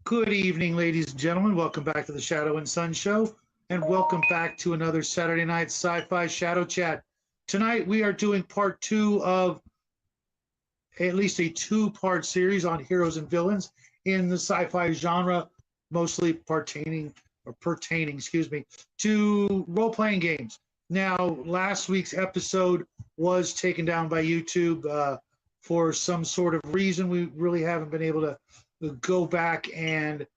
Good evening, ladies and gentlemen. Welcome back to the Shadow and Sun Show, and welcome back to another Saturday Night Sci-Fi Shadow Chat. Tonight, we are doing part two of at least a two-part series on heroes and villains in the sci-fi genre, mostly pertaining, to role-playing games. Now, last week's episode was taken down by YouTube for some sort of reason. We really haven't been able to go back and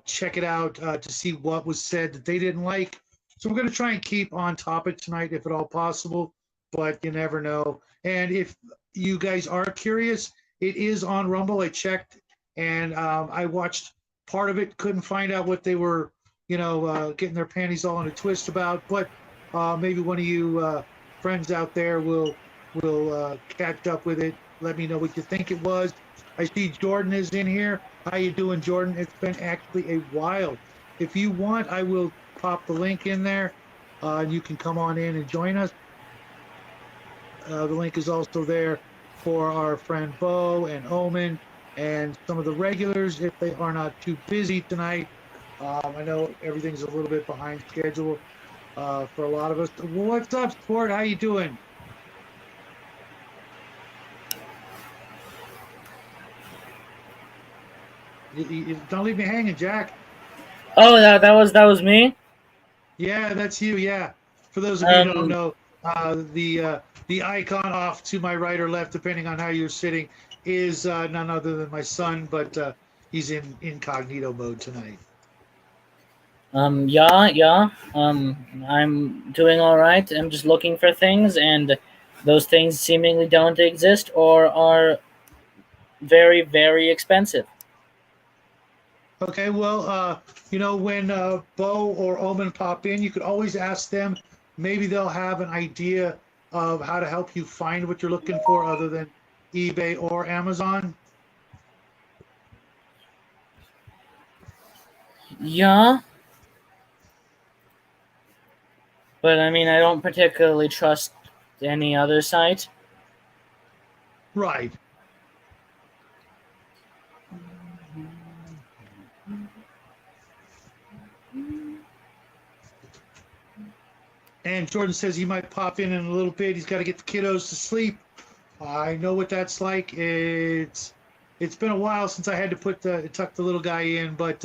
check it out to see what was said that they didn't like. So we're going to try and keep on topic tonight if at all possible, but you never know. And if you guys are curious, it is on Rumble. I checked and I watched part of it, couldn't find out what they were, getting their panties all in a twist about, but maybe one of you friends out there will catch up with it. Let me know what you think it was. I see Jordan is in here. How you doing, Jordan? It's been actually a while. If you want, I will pop the link in there. You can come on in and join us. The link is also there for our friend Bo and Omen and some of the regulars if they are not too busy tonight. I know everything's a little bit behind schedule for a lot of us. What's up, Sport? How you doing? You don't leave me hanging, Jack. Oh, that was me. Yeah, that's you. Yeah. For those of you who don't know, the icon off to my right or left, depending on how you're sitting, is none other than my son, but he's in incognito mode tonight. Yeah. I'm doing all right. I'm just looking for things, and those things seemingly don't exist or are very, very expensive. Okay, well, when Bo or Omen pop in, you could always ask them. Maybe they'll have an idea of how to help you find what you're looking for other than eBay or Amazon. Yeah. But, I mean, I don't particularly trust any other site. Right. And Jordan says he might pop in a little bit. He's got to get the kiddos to sleep. I know what that's like. It's been a while since I had to tuck the little guy in, but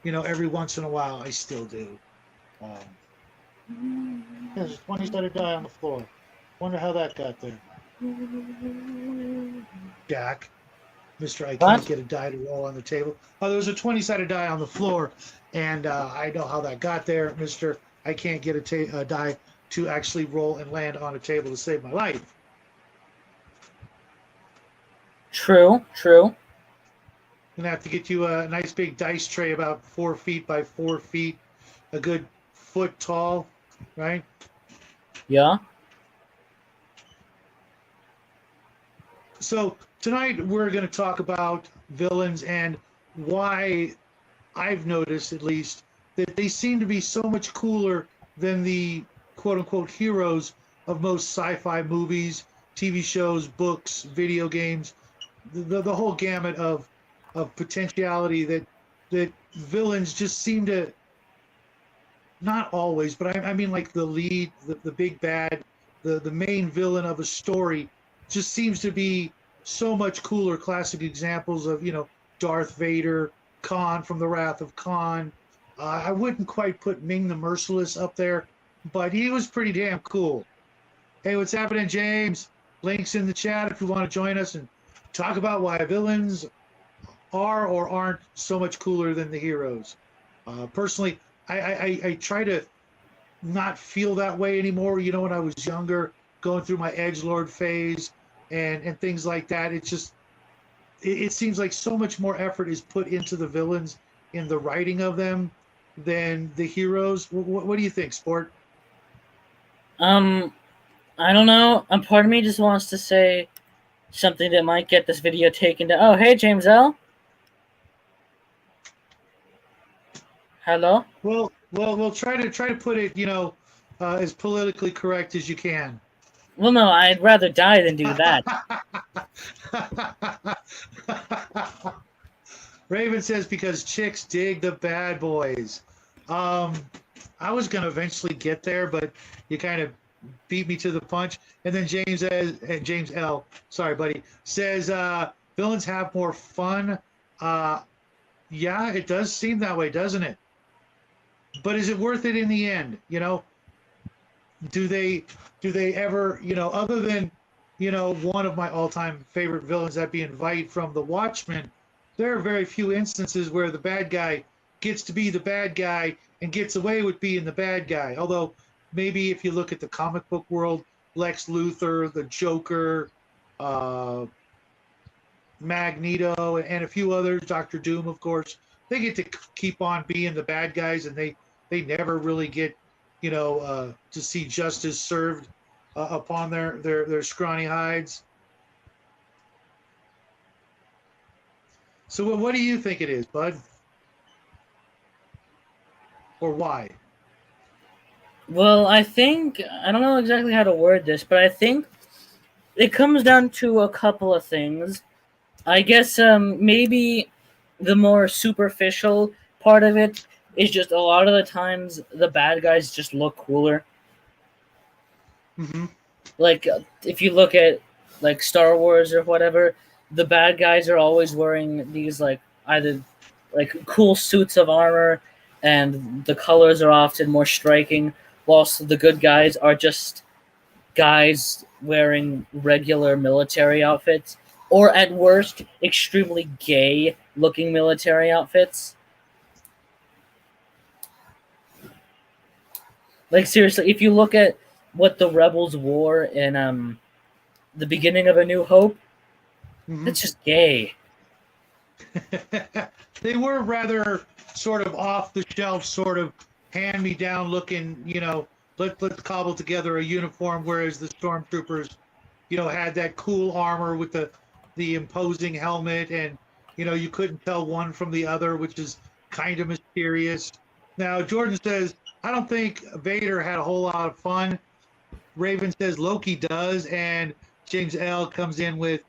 every once in a while I still do. There's a 20-sided die on the floor. Wonder how that got there. Jack, Mr. I can't get a die to roll on the table. Oh, there was a 20-sided die on the floor, and I know how that got there, Mr. I can't get a die to actually roll and land on a table to save my life. True. I'm gonna have to get you a nice big dice tray about 4 feet by 4 feet, a good foot tall, right? Yeah. So tonight we're going to talk about villains and why I've noticed, at least, that they seem to be so much cooler than the quote-unquote heroes of most sci-fi movies, TV shows, books, video games, the whole gamut of potentiality that villains just seem to, not always, but I mean like the lead, the big bad, the main villain of a story just seems to be so much cooler. Classic examples of, Darth Vader, Khan from The Wrath of Khan. I wouldn't quite put Ming the Merciless up there, but he was pretty damn cool. Hey, what's happening, James? Links in the chat if you want to join us and talk about why villains are or aren't so much cooler than the heroes. Personally, I try to not feel that way anymore. When I was younger, going through my edgelord phase and things like that, it seems like so much more effort is put into the villains in the writing of them than the heroes. What do you think, Sport? I don't know. Part of me just wants to say something that might get this video taken down. Oh, hey, James L. Hello. Well, we'll try to put it, as politically correct as you can. Well, no, I'd rather die than do that. Raven says because chicks dig the bad boys. Um, I was gonna eventually get there, but you kind of beat me to the punch. And then James L. Sorry, buddy, says villains have more fun. Uh, yeah, it does seem that way, doesn't it? But is it worth it in the end? Do they ever, other than, one of my all-time favorite villains, that being Vite from The Watchmen, there are very few instances where the bad guy gets to be the bad guy and gets away with being the bad guy. Although maybe if you look at the comic book world, Lex Luthor, the Joker, uh, Magneto, and a few others, Doctor Doom, of course, they get to keep on being the bad guys, and they never really get, to see justice served upon their scrawny hides. So what do you think it is, Bud? Or why? Well, I think I don't know exactly how to word this, but I think it comes down to a couple of things. I guess maybe the more superficial part of it is just a lot of the times the bad guys just look cooler. Mm-hmm. Like if you look at like Star Wars or whatever, the bad guys are always wearing these like either like cool suits of armor, and the colors are often more striking, whilst the good guys are just guys wearing regular military outfits, or at worst, extremely gay looking military outfits. Like seriously, if you look at what the rebels wore in the beginning of A New Hope, Mm-hmm. it's just gay. They were rather sort of off the shelf, sort of hand me down looking, let's cobble together a uniform, whereas the stormtroopers, had that cool armor with the imposing helmet, and you couldn't tell one from the other, which is kind of mysterious. Now Jordan says, I don't think Vader had a whole lot of fun. Raven says Loki does, and James L comes in with,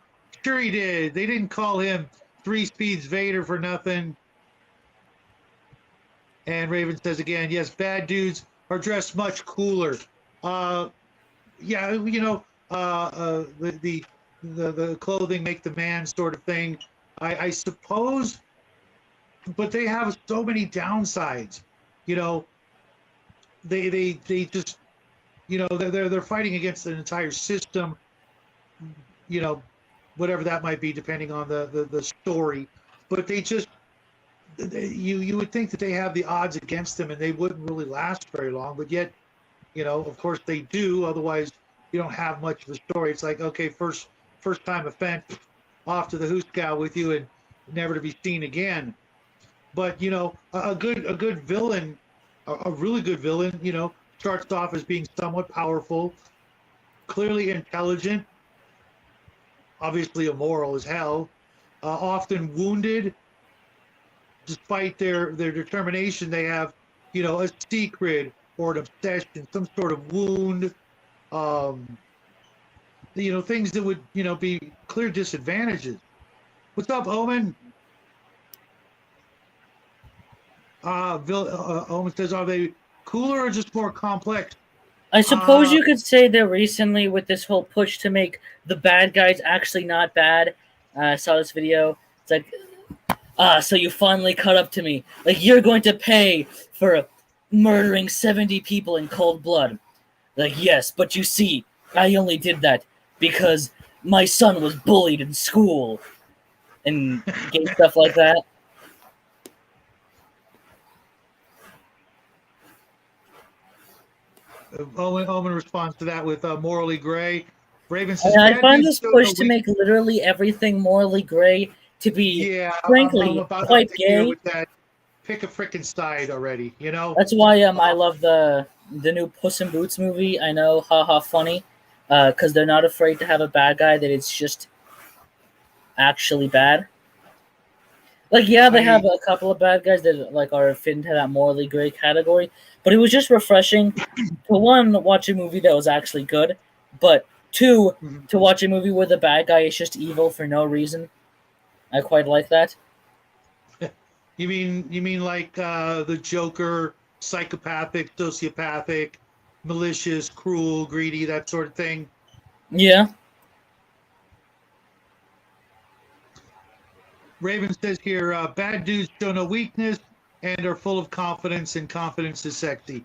sure he did. They didn't call him Three Speeds Vader for nothing. And Raven says again, yes, bad dudes are dressed much cooler. Yeah, the clothing make the man sort of thing, I suppose. But they have so many downsides. You know, they just, they're fighting against an entire system. You know, whatever that might be, depending on the story. But they just, you would think that they have the odds against them and they wouldn't really last very long, but yet, of course they do. Otherwise, you don't have much of a story. It's like, okay, first time offense, off to the hooskow with you and never to be seen again. But a good villain, a really good villain, starts off as being somewhat powerful, clearly intelligent, obviously immoral as hell, often wounded. Despite their determination, they have, a secret or an obsession, some sort of wound, things that would, be clear disadvantages. What's up, Omen? Omen says, are they cooler or just more complex? I suppose you could say that recently, with this whole push to make the bad guys actually not bad, I saw this video. It's like, so you finally caught up to me. Like, you're going to pay for murdering 70 people in cold blood. Like, yes, but you see, I only did that because my son was bullied in school. And gay stuff like that. Omen responds to that with morally gray. Raven says, I find this push to weak. make literally everything morally gray to be, Yeah, frankly, I'm about quite to hear gay. with that. Pick a frickin' side already, That's why I love the new Puss in Boots movie. I know, haha, funny, because they're not afraid to have a bad guy that it's just actually bad. Like, yeah, they have a couple of bad guys that like are fit into that morally gray category, but it was just refreshing to, one, watch a movie that was actually good, but two, to watch a movie where the bad guy is just evil for no reason. I quite like that. You mean like the Joker, psychopathic, sociopathic, malicious, cruel, greedy, that sort of thing? Yeah. Raven says here, bad dudes show no weakness and are full of confidence, and confidence is sexy.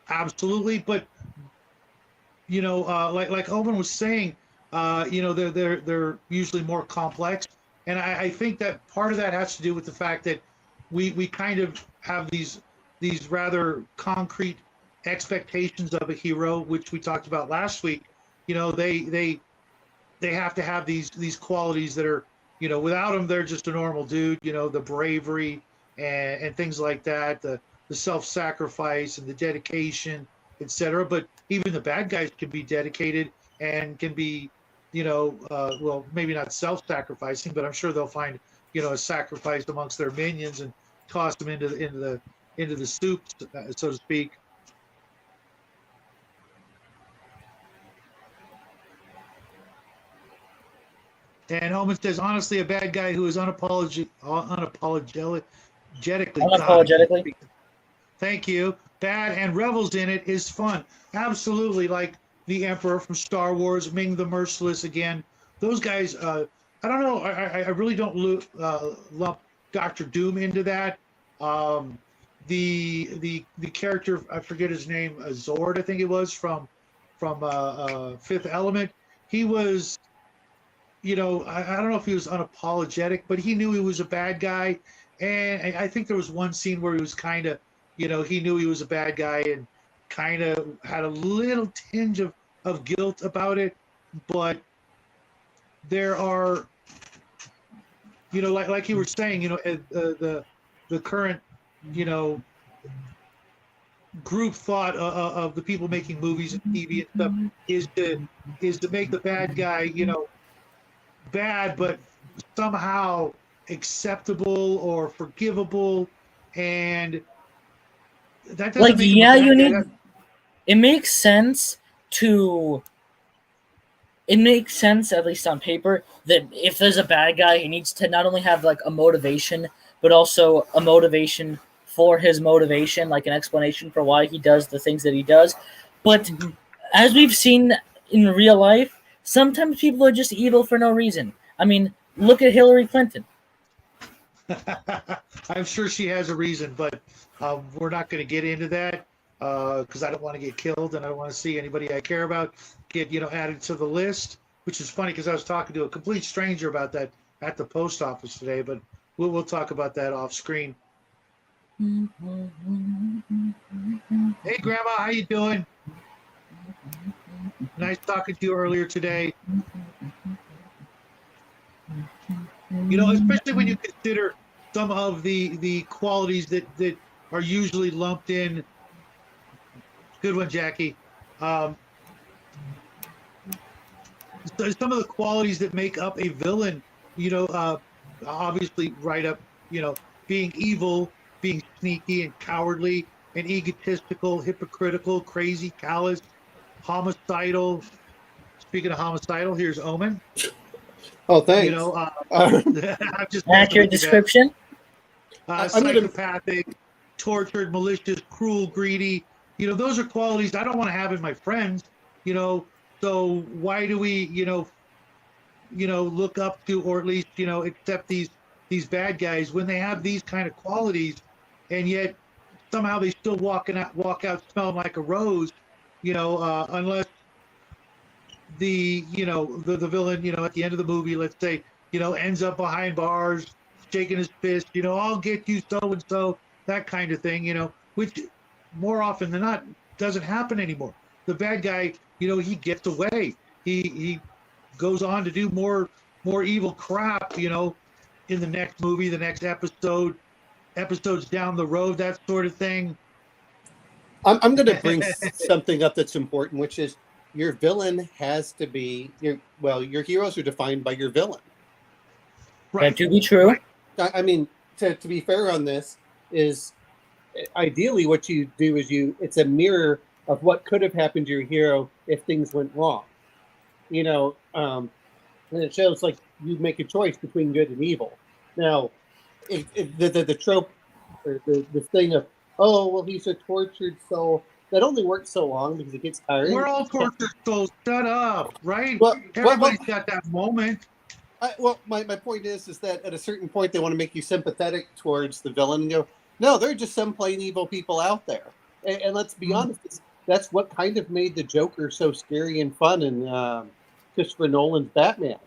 Absolutely, but like Owen was saying, they're usually more complex, and I think that part of that has to do with the fact that we kind of have these rather concrete expectations of a hero, which we talked about last week. They have to have these qualities that are, without them they're just a normal dude. The bravery and things like that, the self-sacrifice and the dedication, etc. But even the bad guys can be dedicated and can be, well, maybe not self-sacrificing, but I'm sure they'll find, a sacrifice amongst their minions and toss them into the soup, so to speak. And Holman says, honestly, a bad guy who is unapologetically, Unapologetically. Thank you, bad and revels in it is fun. Absolutely, like the Emperor from Star Wars, Ming the Merciless again. Those guys, I don't know. I really don't lump Doctor Doom into that. The character, I forget his name, Zord, I think it was from Fifth Element. He was, I don't know if he was unapologetic, but he knew he was a bad guy. And I think there was one scene where he was kind of, he knew he was a bad guy and kind of had a little tinge of guilt about it. But there are, like you were saying, the current, group thought of the people making movies and TV and stuff is to make the bad guy, bad, but somehow acceptable or forgivable, and that doesn't Like, make yeah, him a you bad need. guy. It makes sense to. It makes sense, at least on paper, that if there's a bad guy, he needs to not only have like a motivation, but also a motivation for his motivation, like an explanation for why he does the things that he does. But as we've seen in real life, sometimes people are just evil for no reason. I mean, look at Hillary Clinton. I'm sure she has a reason, but we're not going to get into that because I don't want to get killed and I don't want to see anybody I care about get added to the list. Which is funny because I was talking to a complete stranger about that at the post office today, but we'll talk about that off screen. Hey, Grandma, how you doing? Nice talking to you earlier today. Especially when you consider some of the qualities that are usually lumped in. Good one, Jackie. So some of the qualities that make up a villain, obviously right up, being evil, being sneaky and cowardly and egotistical, hypocritical, crazy, callous, homicidal. Speaking of homicidal, here's Omen. Oh, thanks. I'm just Accurate description. Psychopathic, tortured, malicious, cruel, greedy. Those are qualities I don't want to have in my friends. So why do we, look up to, or at least, accept these bad guys when they have these kind of qualities, and yet somehow they still walk out smelling like a rose, unless the villain, at the end of the movie, let's say, ends up behind bars, shaking his fist, I'll get you so and so, that kind of thing, which more often than not doesn't happen anymore. The bad guy, he gets away. He goes on to do more evil crap, in the next movie, the next episodes down the road, that sort of thing. I'm going to bring something up that's important, which is your villain has to be your heroes are defined by your villain. Right. That to be true. Right. I mean, to be fair on this, is ideally what you do is it's a mirror of what could have happened to your hero if things went wrong. And it shows like you make a choice between good and evil. Now, the trope, or the thing of, oh, well, he's a tortured soul, that only works so long because it gets tiring. We're all tortured souls. Shut up, right? Well, Everybody's got that moment. my point is that at a certain point they want to make you sympathetic towards the villain and go, no, they're just some plain evil people out there. And let's be honest, that's what kind of made the Joker so scary and fun in Christopher Nolan's Batman.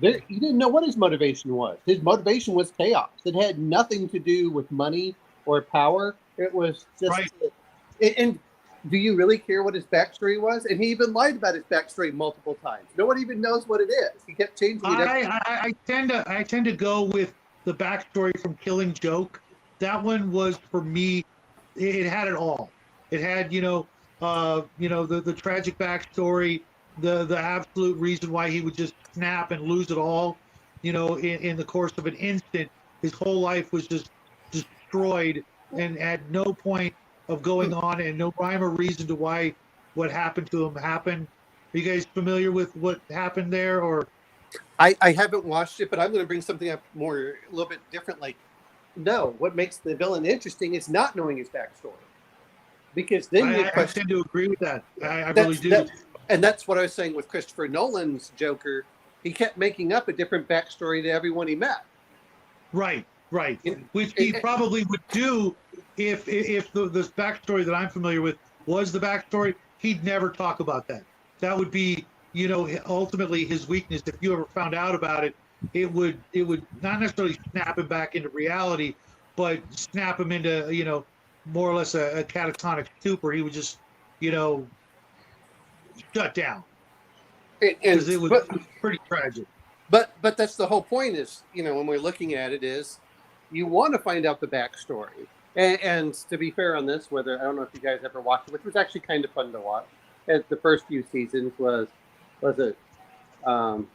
You didn't know what his motivation was. His motivation was chaos. It had nothing to do with money or power. It was just... Right. And do you really care what his backstory was? And he even lied about his backstory multiple times. No one even knows what it is. He kept changing it. I tend to go with the backstory from Killing Joke. That one was, for me, it had it all. It had the tragic backstory, the absolute reason why he would just snap and lose it all, in the course of an instant. His whole life was just destroyed, and at no point of going on and no rhyme or reason to why what happened to him happened. Are you guys familiar with what happened there? Or I haven't watched it, but I'm going to bring something up a little bit different. Like, no, what makes the villain interesting is not knowing his backstory. Because then I tend to agree with that. I really do. And that's what I was saying with Christopher Nolan's Joker. He kept making up a different backstory to everyone he met. Right. Which he probably would do if this backstory that I'm familiar with was the backstory. He'd never talk about that. That would be, ultimately his weakness. If you ever found out about it, it would not necessarily snap him back into reality, but snap him into, more or less a catatonic stupor. He would just, shut down. Because it was pretty tragic. But that's the whole point is, when we're looking at it is, you want to find out the backstory. And to be fair on this, I don't know if you guys ever watched it, which was actually kind of fun to watch. As the first few seasons what was it? Oh,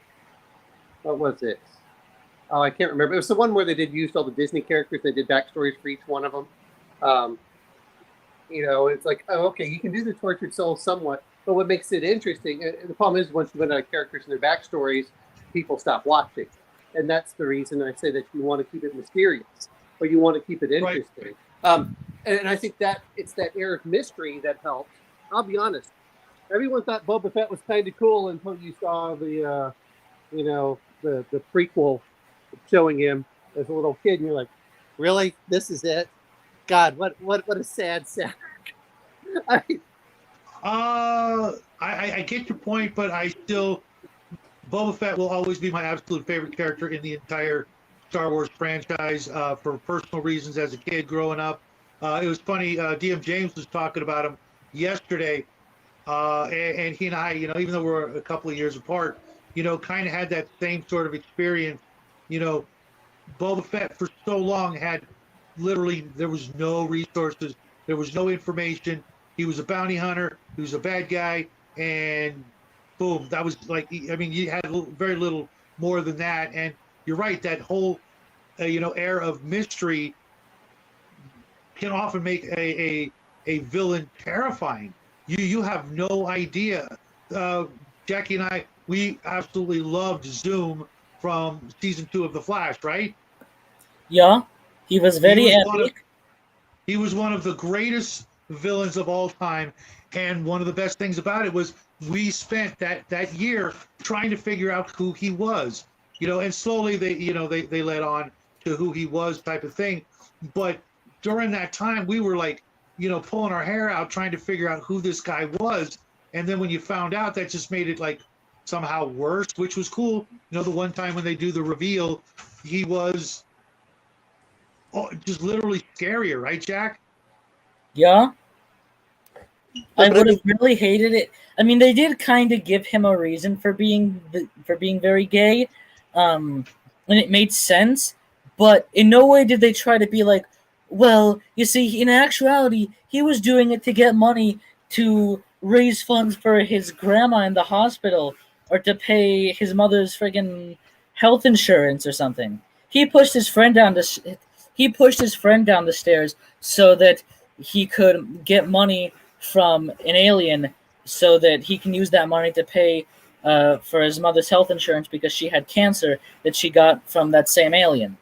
I can't remember. It was the one where they used all the Disney characters. They did backstories for each one of them. It's like, oh, okay, you can do the tortured soul somewhat, but what makes it interesting, the problem is once you run out of characters and their backstories, people stop watching. And that's the reason I say that you want to keep it mysterious, or you want to keep it interesting. Right. And I think that it's that air of mystery that helps. I'll be honest. Everyone thought Boba Fett was kind of cool until you saw the prequel showing him as a little kid, and you're like, really? This is it? God, what a sad sack. I get your point, but Boba Fett will always be my absolute favorite character in the entire Star Wars franchise for personal reasons as a kid growing up. It was funny, DM James was talking about him yesterday, and he and I, even though we're a couple of years apart, kind of had that same sort of experience. Boba Fett for so long had literally, there was no resources, there was no information. He was a bounty hunter, he was a bad guy, and boom, that was like, you had very little more than that. And you're right, that whole, air of mystery can often make a villain terrifying. You have no idea. Jackie and I, we absolutely loved Zoom from season 2 of The Flash, right? Yeah, he was very epic. He was one of the greatest villains of all time. And one of the best things about it was we spent that year trying to figure out who he was, and slowly they led on to who he was type of thing. But during that time, we were like, pulling our hair out trying to figure out who this guy was. And then when you found out, that just made it like somehow worse, which was cool. The one time when they do the reveal, he was just literally scarier, right, Jack? Yeah. I would have really hated it. They did kind of give him a reason for being very gay, and it made sense. But in no way did they try to be like, well, you see, in actuality, he was doing it to get money to raise funds for his grandma in the hospital, or to pay his mother's friggin' health insurance or something. He pushed his friend down the stairs so that he could get money from an alien, so that he can use that money to pay for his mother's health insurance because she had cancer that she got from that same alien.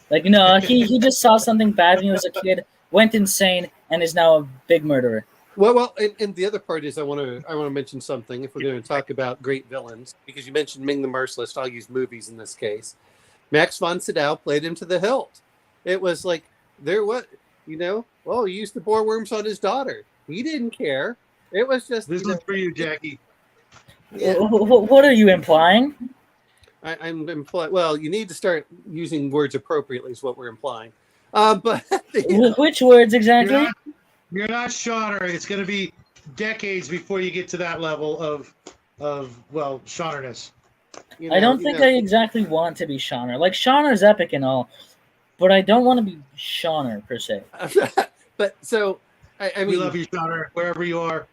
Like, no, he just saw something bad when he was a kid, went insane, and is now a big murderer. Well, and the other part is I want to mention something. If we're going to talk about great villains, because you mentioned Ming the Merciless, I'll use movies in this case. Max von Sydow played him to the hilt. It was like well, he used the boar worms on his daughter. He didn't care. It was just This is for you, Jackie. Yeah. What are you implying? I'm implying. Well, you need to start using words appropriately. Is what we're implying. But Which words exactly? You're not Shawner. It's going to be decades before you get to that level of Shawnerness. I don't think I exactly want to be Shawner. Like, Shawner's epic and all, but I don't want to be Shawner per se. But so I mean, we love you, Shawner, wherever you are.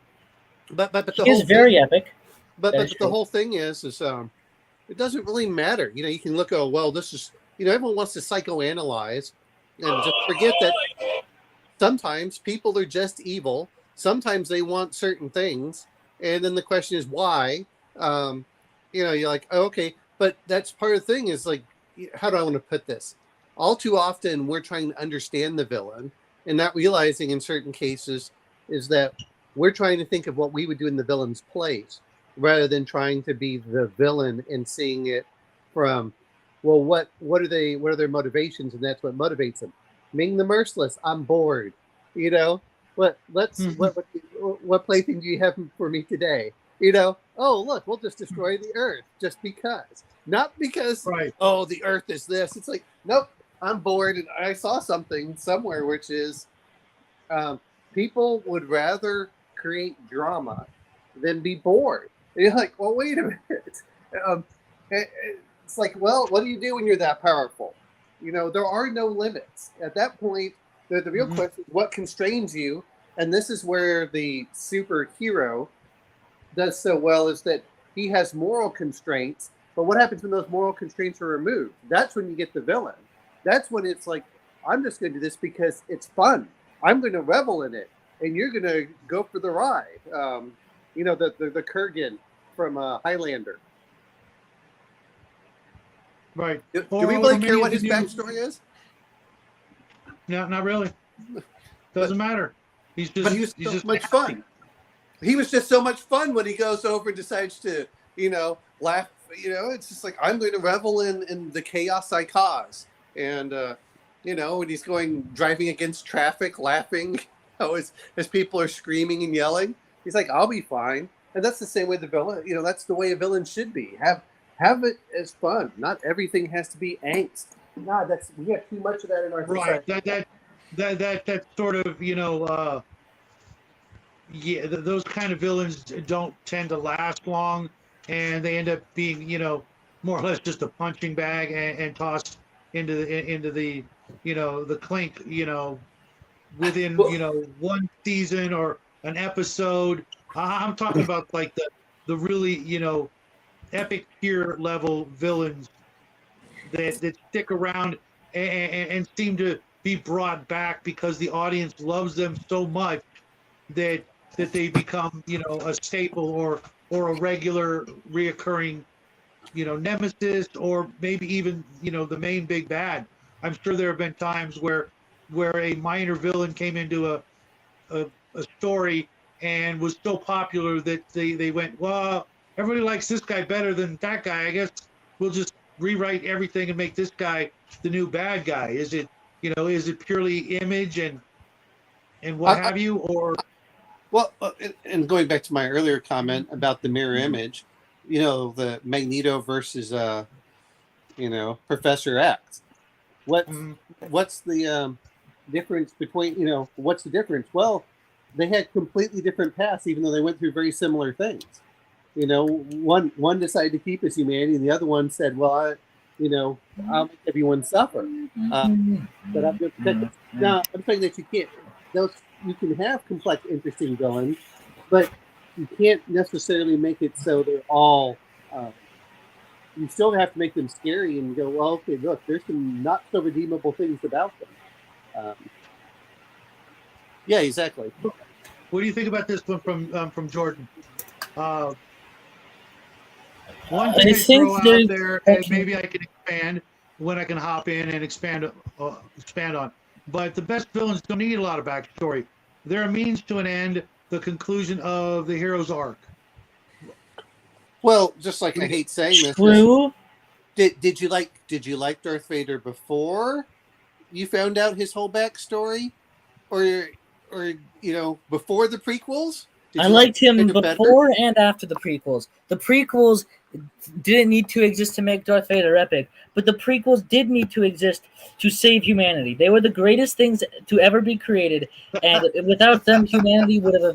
But the he is very epic. But the whole thing is it doesn't really matter. You can look. Oh well, this is everyone wants to psychoanalyze and just forget that sometimes people are just evil. Sometimes they want certain things, and then the question is why. You're like, oh, okay, but that's part of the thing. Is like, how do I want to put this? All too often, we're trying to understand the villain, and not realizing in certain cases is that we're trying to think of what we would do in the villain's place, rather than trying to be the villain and seeing it from, well, what are their motivations, and that's what motivates them. Ming the Merciless, I'm bored. What plaything do you have for me today? Oh look, we'll just destroy the Earth just because, not because right. Oh, the Earth is this. It's like, nope, I'm bored, and I saw something somewhere which is, people would rather create drama than be bored. And you're like, well, wait a minute. It's like, well, what do you do when you're that powerful? There are no limits. At that point, the real question is what constrains you? And this is where the superhero does so well, is that he has moral constraints. But what happens when those moral constraints are removed? That's when you get the villain. That's when it's like, I'm just going to do this because it's fun. I'm going to revel in it. And you're going to go for the ride. The Kurgan from Highlander. Right. Do we really care what his backstory is? No, not really. Doesn't matter. He's just so much fun. He was just so much fun when he goes over and decides to, laugh. It's just like, I'm going to revel in the chaos I cause. And, when he's driving against traffic, laughing, as people are screaming and yelling, he's like, I'll be fine. And that's the same way the villain, that's the way a villain should be. Have it as fun. Not everything has to be angst. No, we have too much of that in our society. Right. That sort of, those kind of villains don't tend to last long, and they end up being, more or less just a punching bag and tossed into the the clink, within one season or an episode. I'm talking about like the really epic tier level villains that stick around and seem to be brought back because the audience loves them so much that they become a staple or a regular reoccurring nemesis, or maybe even the main big bad. I'm sure there have been times where a minor villain came into a story and was so popular that they went, well, everybody likes this guy better than that guy. I guess we'll just rewrite everything and make this guy the new bad guy. Is it purely image and what have you, or? Well, and going back to my earlier comment about the mirror image, the Magneto versus Professor X. What's the difference between what's the difference? Well, they had completely different paths, even though they went through very similar things. One decided to keep his humanity, and the other one said, "Well, I'll make everyone suffer." But I'm going to protect it. Now, I'm saying that you can't. You can have complex, interesting villains, but you can't necessarily make it so they're all. You still have to make them scary and go, well, okay, look, there's some not so redeemable things about them. Yeah, exactly. What do you think about this one from Jordan? One thing I throw out there, and maybe I can expand, when I can hop in and expand on. But the best villains don't need a lot of backstory. They're a means to an end, the conclusion of the hero's arc. Well, just like I hate saying this, True. did you like Darth Vader before you found out his whole backstory, or before the prequels? I liked him before and after the prequels. The prequels didn't need to exist to make Darth Vader epic, but the prequels did need to exist to save humanity. They were the greatest things to ever be created, and without them, humanity would have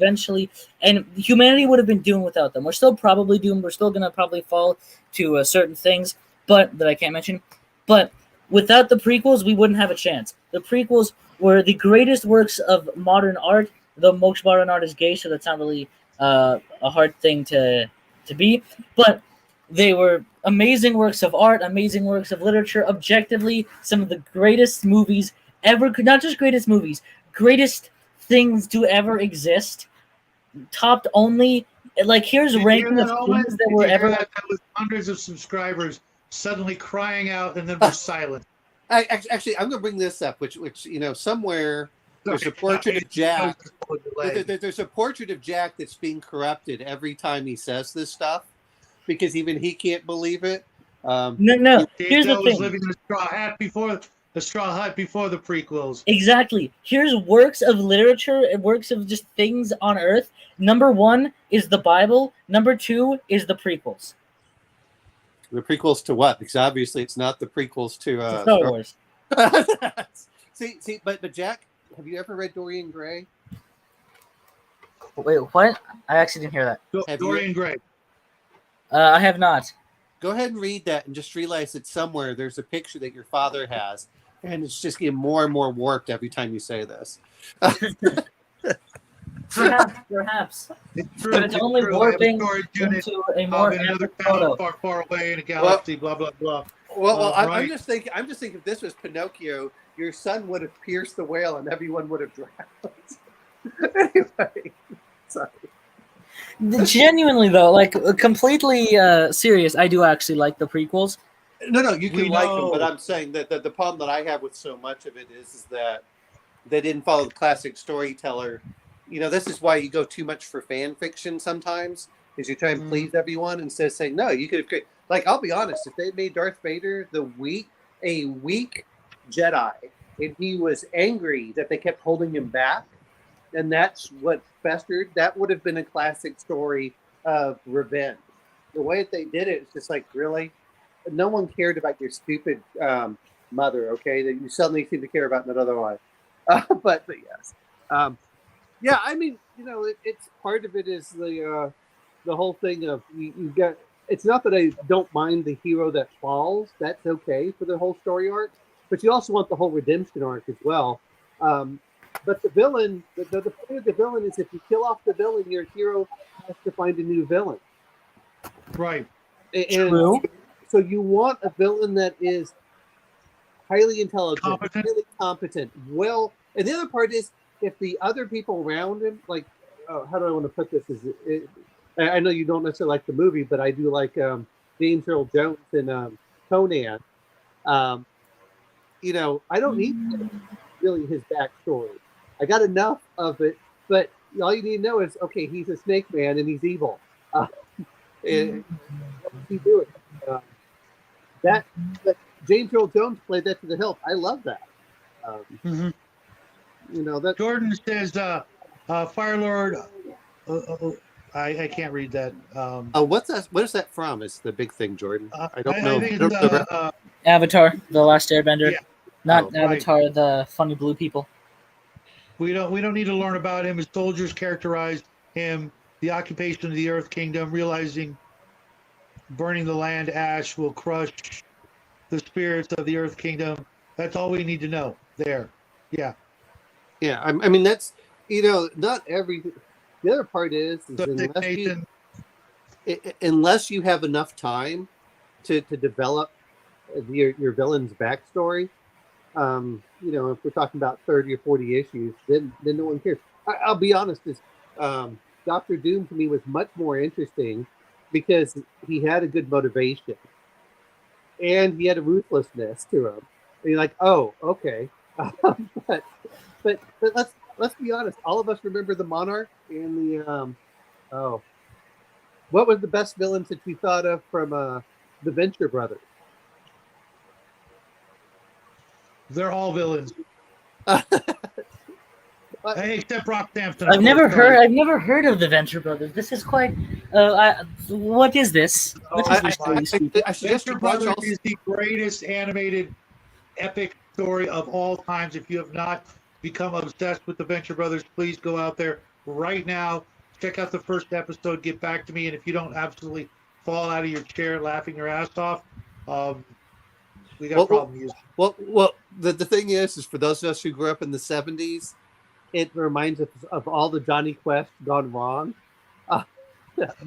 been doomed without them. We're still probably doomed. We're still going to probably fall to certain things, but that I can't mention. But without the prequels, we wouldn't have a chance. The prequels were the greatest works of modern art. The most modern art is gay, so that's not really a hard thing to be. But they were amazing works of art, amazing works of literature. Objectively, some of the greatest movies ever. Not just greatest movies, greatest things to ever exist. Topped only. Like, here's a ranking of things that were ever. That with hundreds of subscribers suddenly crying out and then we're silent. Actually, I'm going to bring this up, which somewhere. There's a portrait of Jack. There's a portrait of Jack that's being corrupted every time he says this stuff, because even he can't believe it. No. Here's the thing. Living in a straw hut before the prequels. Exactly. Here's works of literature and works of just things on Earth. Number 1 is the Bible. Number 2 is the prequels. The prequels to what? Because obviously it's not the prequels to Star Wars. See, but Jack. Have you ever read Dorian Gray? Wait, what? I actually didn't hear that. Dorian Gray. I have not. Go ahead and read that and just realize that somewhere there's a picture that your father has, and it's just getting more and more warped every time you say this. Perhaps. But it's only warping into a more another photo. Far away in a galaxy, blah, blah, blah. Well, I'm just thinking if this was Pinocchio, your son would have pierced the whale and everyone would have drowned. Anyway, sorry. Genuinely though, like completely serious, I do actually like the prequels. No, you can like them, but I'm saying that the problem that I have with so much of it is that they didn't follow the classic storyteller. This is why you go too much for fan fiction sometimes, is you try and please everyone instead of saying, no, you could have created. Like, I'll be honest, if they made Darth Vader a weak Jedi, and he was angry that they kept holding him back, and that's what festered, that would have been a classic story of revenge. The way that they did it, it's just like, really? No one cared about your stupid mother, okay, that you suddenly seem to care about in another life. But yes. Yeah, I mean, it's part of it is the whole thing of you got. It's not that I don't mind the hero that falls. That's okay for the whole story arc, but you also want the whole redemption arc as well. But the villain, the point of the villain is if you kill off the villain, your hero has to find a new villain. Right. And True. So you want a villain that is highly intelligent, highly competent. Well, and the other part is if the other people around him, like, how do I want to put this? I know you don't necessarily like the movie, but I do like James Earl Jones and Conan. I don't need really his backstory. I got enough of it, but all you need to know is, okay, he's a snake man and he's evil. And what does he do? That James Earl Jones played that to the hilt. I love that. That Jordan says, Fire Lord. I can't read that. What's that? What is that from? Is the big thing, Jordan? I don't know. It's, Avatar: The Last Airbender, not Avatar: right. The funny blue people. We don't need to learn about him. His soldiers characterized him. The occupation of the Earth Kingdom, realizing burning the land ash will crush the spirits of the Earth Kingdom. That's all we need to know. There, yeah. Yeah, I mean that's not every. The other part is unless you have enough time to develop your villain's backstory, if we're talking about 30 or 40 issues, then no one cares. I'll be honest, Dr. Doom to me was much more interesting because he had a good motivation. and he had a ruthlessness to him. And you're like, oh, okay. but let's be honest. All of us remember the Monarch and the what was the best villains that you thought of from the Venture Brothers? They're all villains. Hey, except Brock Sampson. I've never heard of the Venture Brothers. This is quite. What is this? What is this? I suggest Venture you watch Brothers all. is the greatest animated epic story of all times. If you have not become obsessed with the Venture Brothers, please go out there right now. Check out the first episode. Get back to me, and if you don't absolutely fall out of your chair laughing your ass off, we got a problem. Well, the thing is for those of us who grew up in the 70s, it reminds us of all the Johnny Quest gone wrong.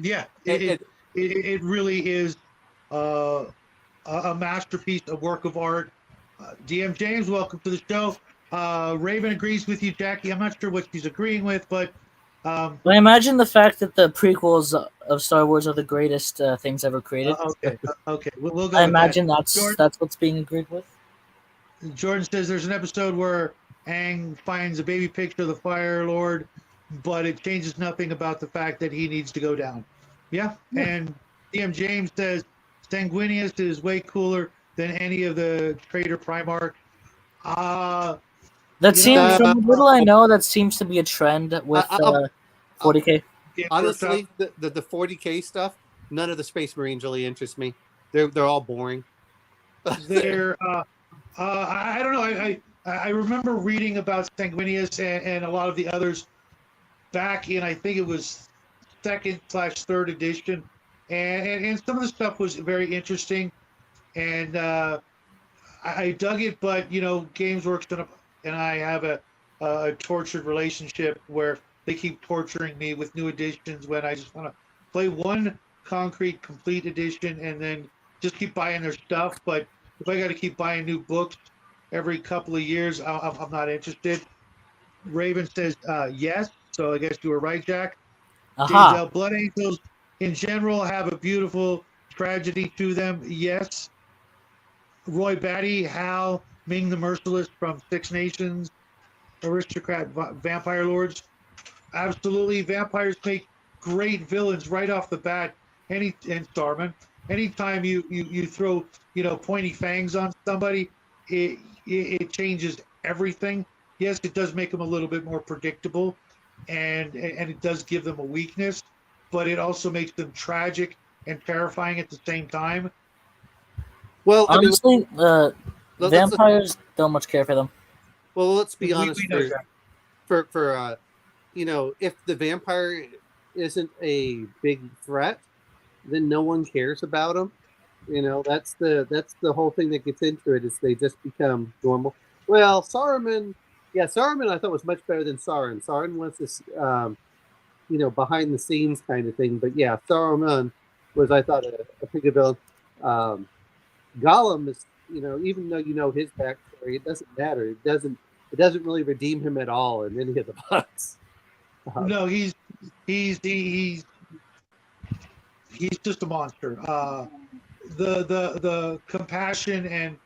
Yeah, it really is a masterpiece, a work of art. DM James, welcome to the show. Raven agrees with you, Jackie. I'm not sure what she's agreeing with, but I imagine the fact that the prequels of Star Wars are the greatest things ever created. Okay, we'll go. I imagine that's what's being agreed with. Jordan says there's an episode where Aang finds a baby picture of the Fire Lord, but it changes nothing about the fact that he needs to go down. Yeah. And DM James says Sanguinius is way cooler than any of the Traitor Primarch. That seems, from the little I know, that seems to be a trend with 40K. Honestly, the 40K stuff, none of the Space Marines really interest me. They're all boring. They're I don't know. I remember reading about Sanguinius and a lot of the others back in, I think it was 2nd/3rd edition, and some of the stuff was very interesting, and I dug it. But GamesWorks and I have a tortured relationship where they keep torturing me with new editions when I just want to play one concrete complete edition and then just keep buying their stuff. But if I got to keep buying new books every couple of years, I'm not interested. Raven says yes, so I guess you were right, Jack. Aha. Blood Angels in general have a beautiful tragedy to them. Yes. Roy Batty, Hal, Ming the Merciless from Six Nations, Aristocrat, Vampire Lords. Absolutely, vampires make great villains right off the bat. And Starman. Anytime you throw pointy fangs on somebody, it changes everything. Yes, it does make them a little bit more predictable, and it does give them a weakness, but it also makes them tragic and terrifying at the same time. Well, honestly, vampires don't much care for them. Well, let's be honest. For if the vampire isn't a big threat, then no one cares about them. That's the whole thing that gets into it, is they just become normal. Well, Saruman I thought was much better than Sauron. Sauron was this behind the scenes kind of thing, but yeah, Saruman was, I thought, a pretty good villain. Gollum is, even though his backstory, it doesn't matter. It doesn't really redeem him at all in any of the books. No, he's just a monster. The compassion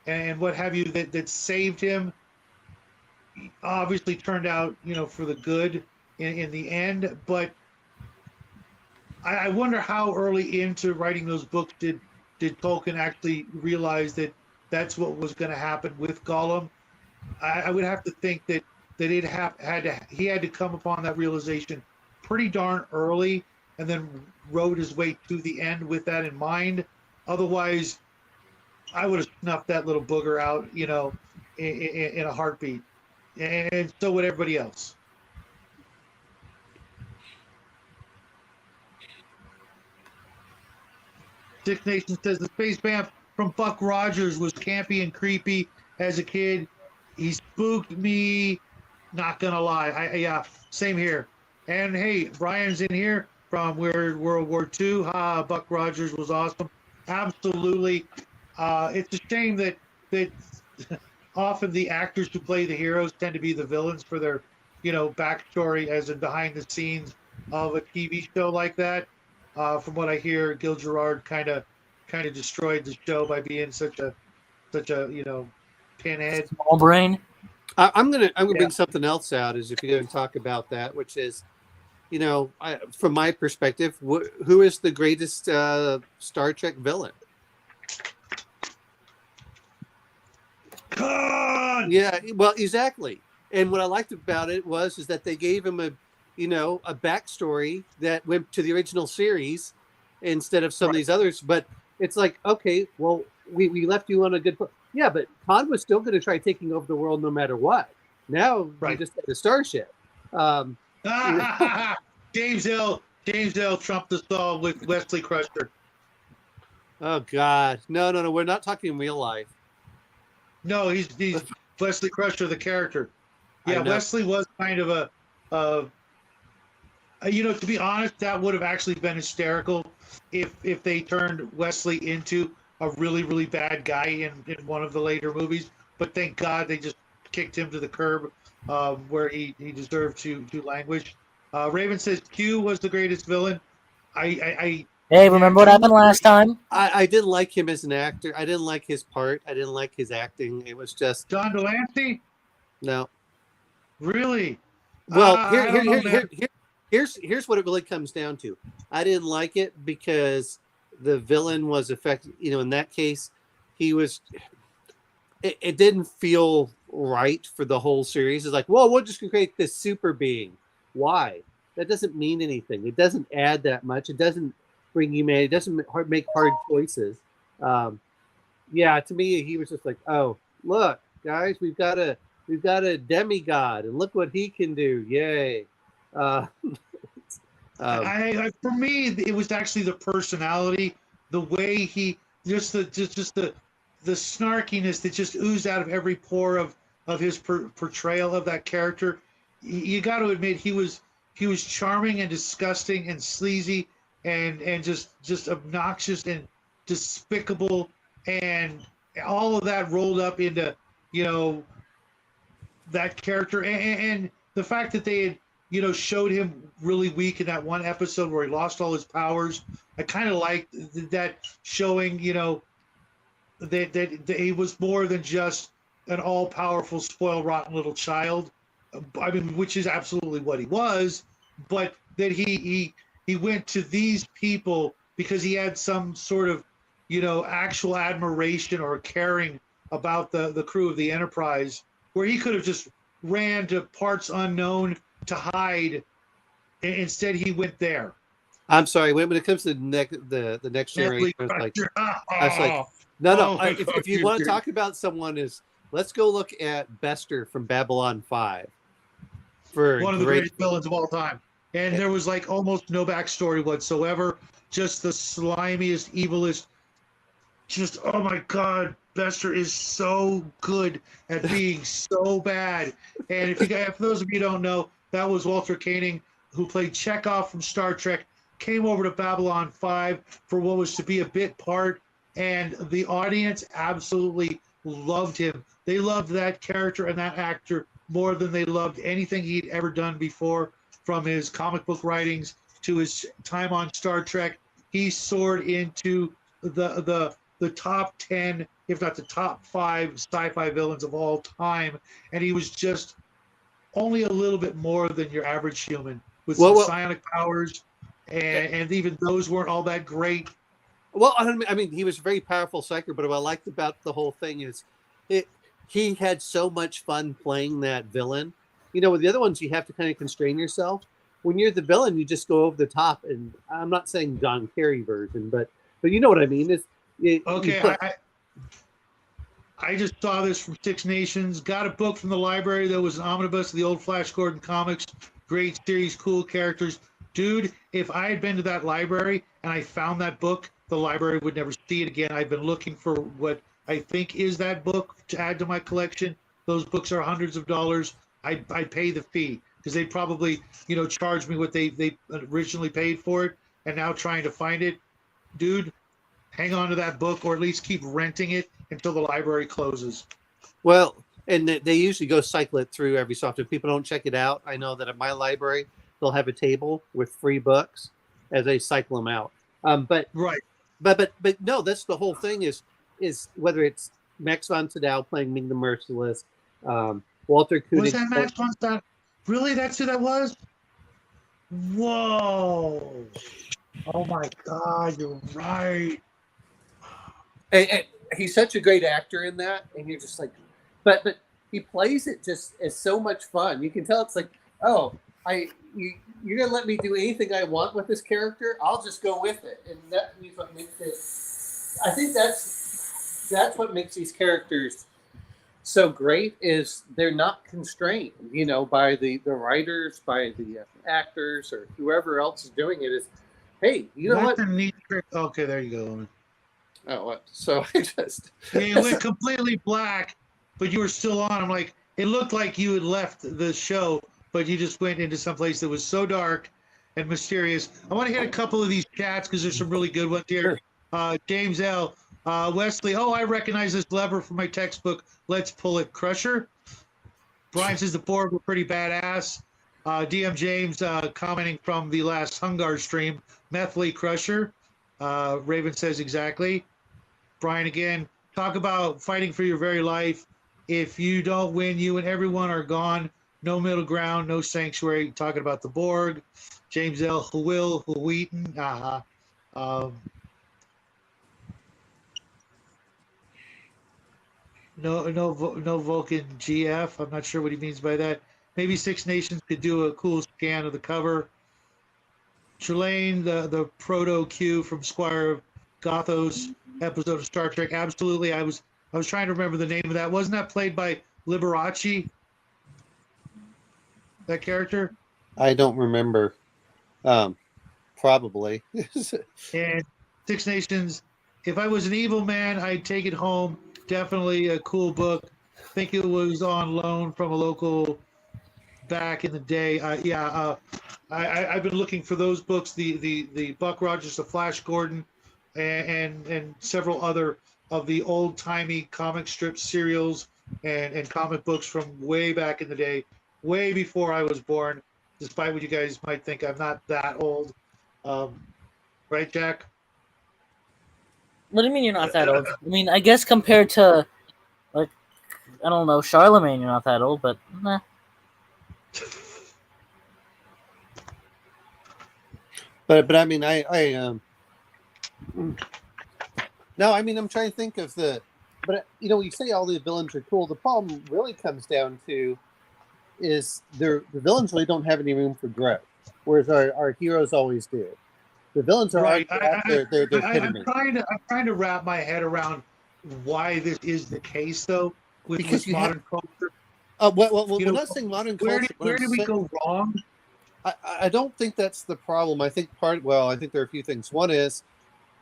and what have you that saved him obviously turned out for the good in the end. But I wonder how early into writing those books did Tolkien actually realize that that's what was going to happen with Gollum. I would have to think that he had to come upon that realization pretty darn early, and then wrote his way to the end with that in mind. Otherwise, I would have snuffed that little booger out, in a heartbeat, and so would everybody else. Six Nations says the space vamp from Buck Rogers was campy and creepy as a kid. He spooked me. Not gonna lie. Yeah, same here. And hey, Brian's in here from Weird World War II. Buck Rogers was awesome. Absolutely. It's a shame that often the actors who play the heroes tend to be the villains for their, backstory as in behind the scenes of a TV show like that. From what I hear, Gil Gerard kind of kind of destroyed the show by being such a pinhead. Small brain. I'm gonna bring something else out, is if you're going to talk about that, which is, from my perspective, who is the greatest Star Trek villain? God! Yeah, well, exactly. And what I liked about it is that they gave him a backstory that went to the original series instead of some of these others. But it's like, okay, well, we left you on a good. Yeah, but Khan was still going to try taking over the world no matter what. Now we just had a starship. James L. trumped us all with Wesley Crusher. Oh God, no, we're not talking real life. No, he's Wesley Crusher, the character. Yeah, Wesley was kind of to be honest, that would have actually been hysterical if they turned Wesley into a really, really bad guy in one of the later movies. But thank God they just kicked him to the curb where he deserved to languish. Raven says Q was the greatest villain. Hey, remember what happened last time? I didn't like him as an actor. I didn't like his part. I didn't like his acting. It was just John Delancey. No. Really? Well, here's what it really comes down to. I didn't like it because the villain was affected. In that case, he was. It didn't feel right for the whole series. It's like, well, we'll just create this super being. Why? That doesn't mean anything. It doesn't add that much. It doesn't bring humanity. It doesn't make hard choices. To me, he was just like, oh, look, guys, we've got a demigod, and look what he can do! Yay! For me, it was actually the personality, the way he just the snarkiness that just oozed out of every pore of his portrayal of that character. You got to admit, he was charming and disgusting and sleazy and just obnoxious and despicable, and all of that rolled up into that character, and the fact that they had showed him really weak in that one episode where he lost all his powers. I kind of liked that, showing that he was more than just an all-powerful, spoiled, rotten little child. I mean, which is absolutely what he was, but that he went to these people because he had some sort of actual admiration or caring about the crew of the Enterprise, where he could have just ran to parts unknown to hide. Instead, he went there. I'm sorry. When it comes to the next generation, I was like, no. If you want to talk about someone, let's go look at Bester from Babylon 5. For one of the greatest villains of all time. And there was like almost no backstory whatsoever. Just the slimiest, evilest. Just, oh my God, Bester is so good at being so bad. And for those of you who don't know, that was Walter Koenig, who played Chekhov from Star Trek, came over to Babylon 5 for what was to be a bit part, and the audience absolutely loved him. They loved that character and that actor more than they loved anything he'd ever done before, from his comic book writings to his time on Star Trek. He soared into the top 10, if not the top 5 sci-fi villains of all time, and he was just only a little bit more than your average human with some psionic powers, and even those weren't all that great. Well, I mean, he was a very powerful psyker, but what I liked about the whole thing is he had so much fun playing that villain. With the other ones, you have to kind of constrain yourself. When you're the villain, you just go over the top. And I'm not saying John Kerry version, but you know what I mean. I just saw this from Six Nations. Got a book from the library that was an omnibus of the old Flash Gordon comics. Great series, cool characters. Dude, if I had been to that library and I found that book, the library would never see it again. I've been looking for what I think is that book to add to my collection. Those books are hundreds of dollars. I'd pay the fee because they probably, charge me what they originally paid for it, and now trying to find it. Dude, hang on to that book, or at least keep renting it until the library closes. Well, and they usually go cycle it through every so often. If people don't check it out, I know that at my library, they'll have a table with free books as they cycle them out. But right. but no, that's the whole thing is whether it's Max von Sydow playing Ming the Merciless, Walter Koenig. Was that Max von Sydow? Really? That's who that was? Whoa! Oh my God, you're right. And he's such a great actor in that, and you're just like, but he plays it just as so much fun. You can tell it's like, oh, you're gonna let me do anything I want with this character. I'll just go with it, and that means what makes it. I think that's what makes these characters so great is they're not constrained, by the writers, by the actors, or whoever else is doing it. Is, hey, you know That's what? a neat trick. Okay, there you go. Oh, what? So I just You went completely black, but you were still on. I'm like, it looked like you had left the show, but you just went into some place that was so dark and mysterious. I want to hit a couple of these chats because there's some really good ones here. James L. Wesley, I recognize this lever from my textbook. Let's pull it, Crusher. Brian says the board were pretty badass. DM James commenting from the last Hungar stream, Methley Crusher. Raven says exactly. Brian again, talk about fighting for your very life. If you don't win, you and everyone are gone. No middle ground, no sanctuary. Talking about the Borg. James L. Wheaton. No Vulcan GF. I'm not sure what he means by that. Maybe Six Nations could do a cool scan of the cover. Trelane, the proto Q from Squire of Gothos episode of Star Trek. Absolutely. I was trying to remember the name of that. Wasn't that played by Liberace? That character? I don't remember. Probably. And Six Nations. If I was an evil man, I'd take it home. Definitely a cool book. I think it was on loan from a local back in the day. I've been looking for those books. The Buck Rogers, the Flash Gordon, and several other of the old timey comic strip serials and comic books from way back in the day, way before I was born. Despite what you guys might think, I'm not that old. Right, Jack? What do you mean you're not that old? I mean, I guess compared to, like, I don't know, Charlemagne, you're not that old, but nah. But I mean, no, I mean, I'm trying to think of but you say all the villains are cool. The problem really comes down to is the villains really don't have any room for growth, whereas our heroes always do. The villains are right. they're epitome. I'm trying to wrap my head around why this is the case, though, with modern culture. Well, we're not saying modern culture. Where did we go wrong? I don't think that's the problem. I think I think there are a few things. One is,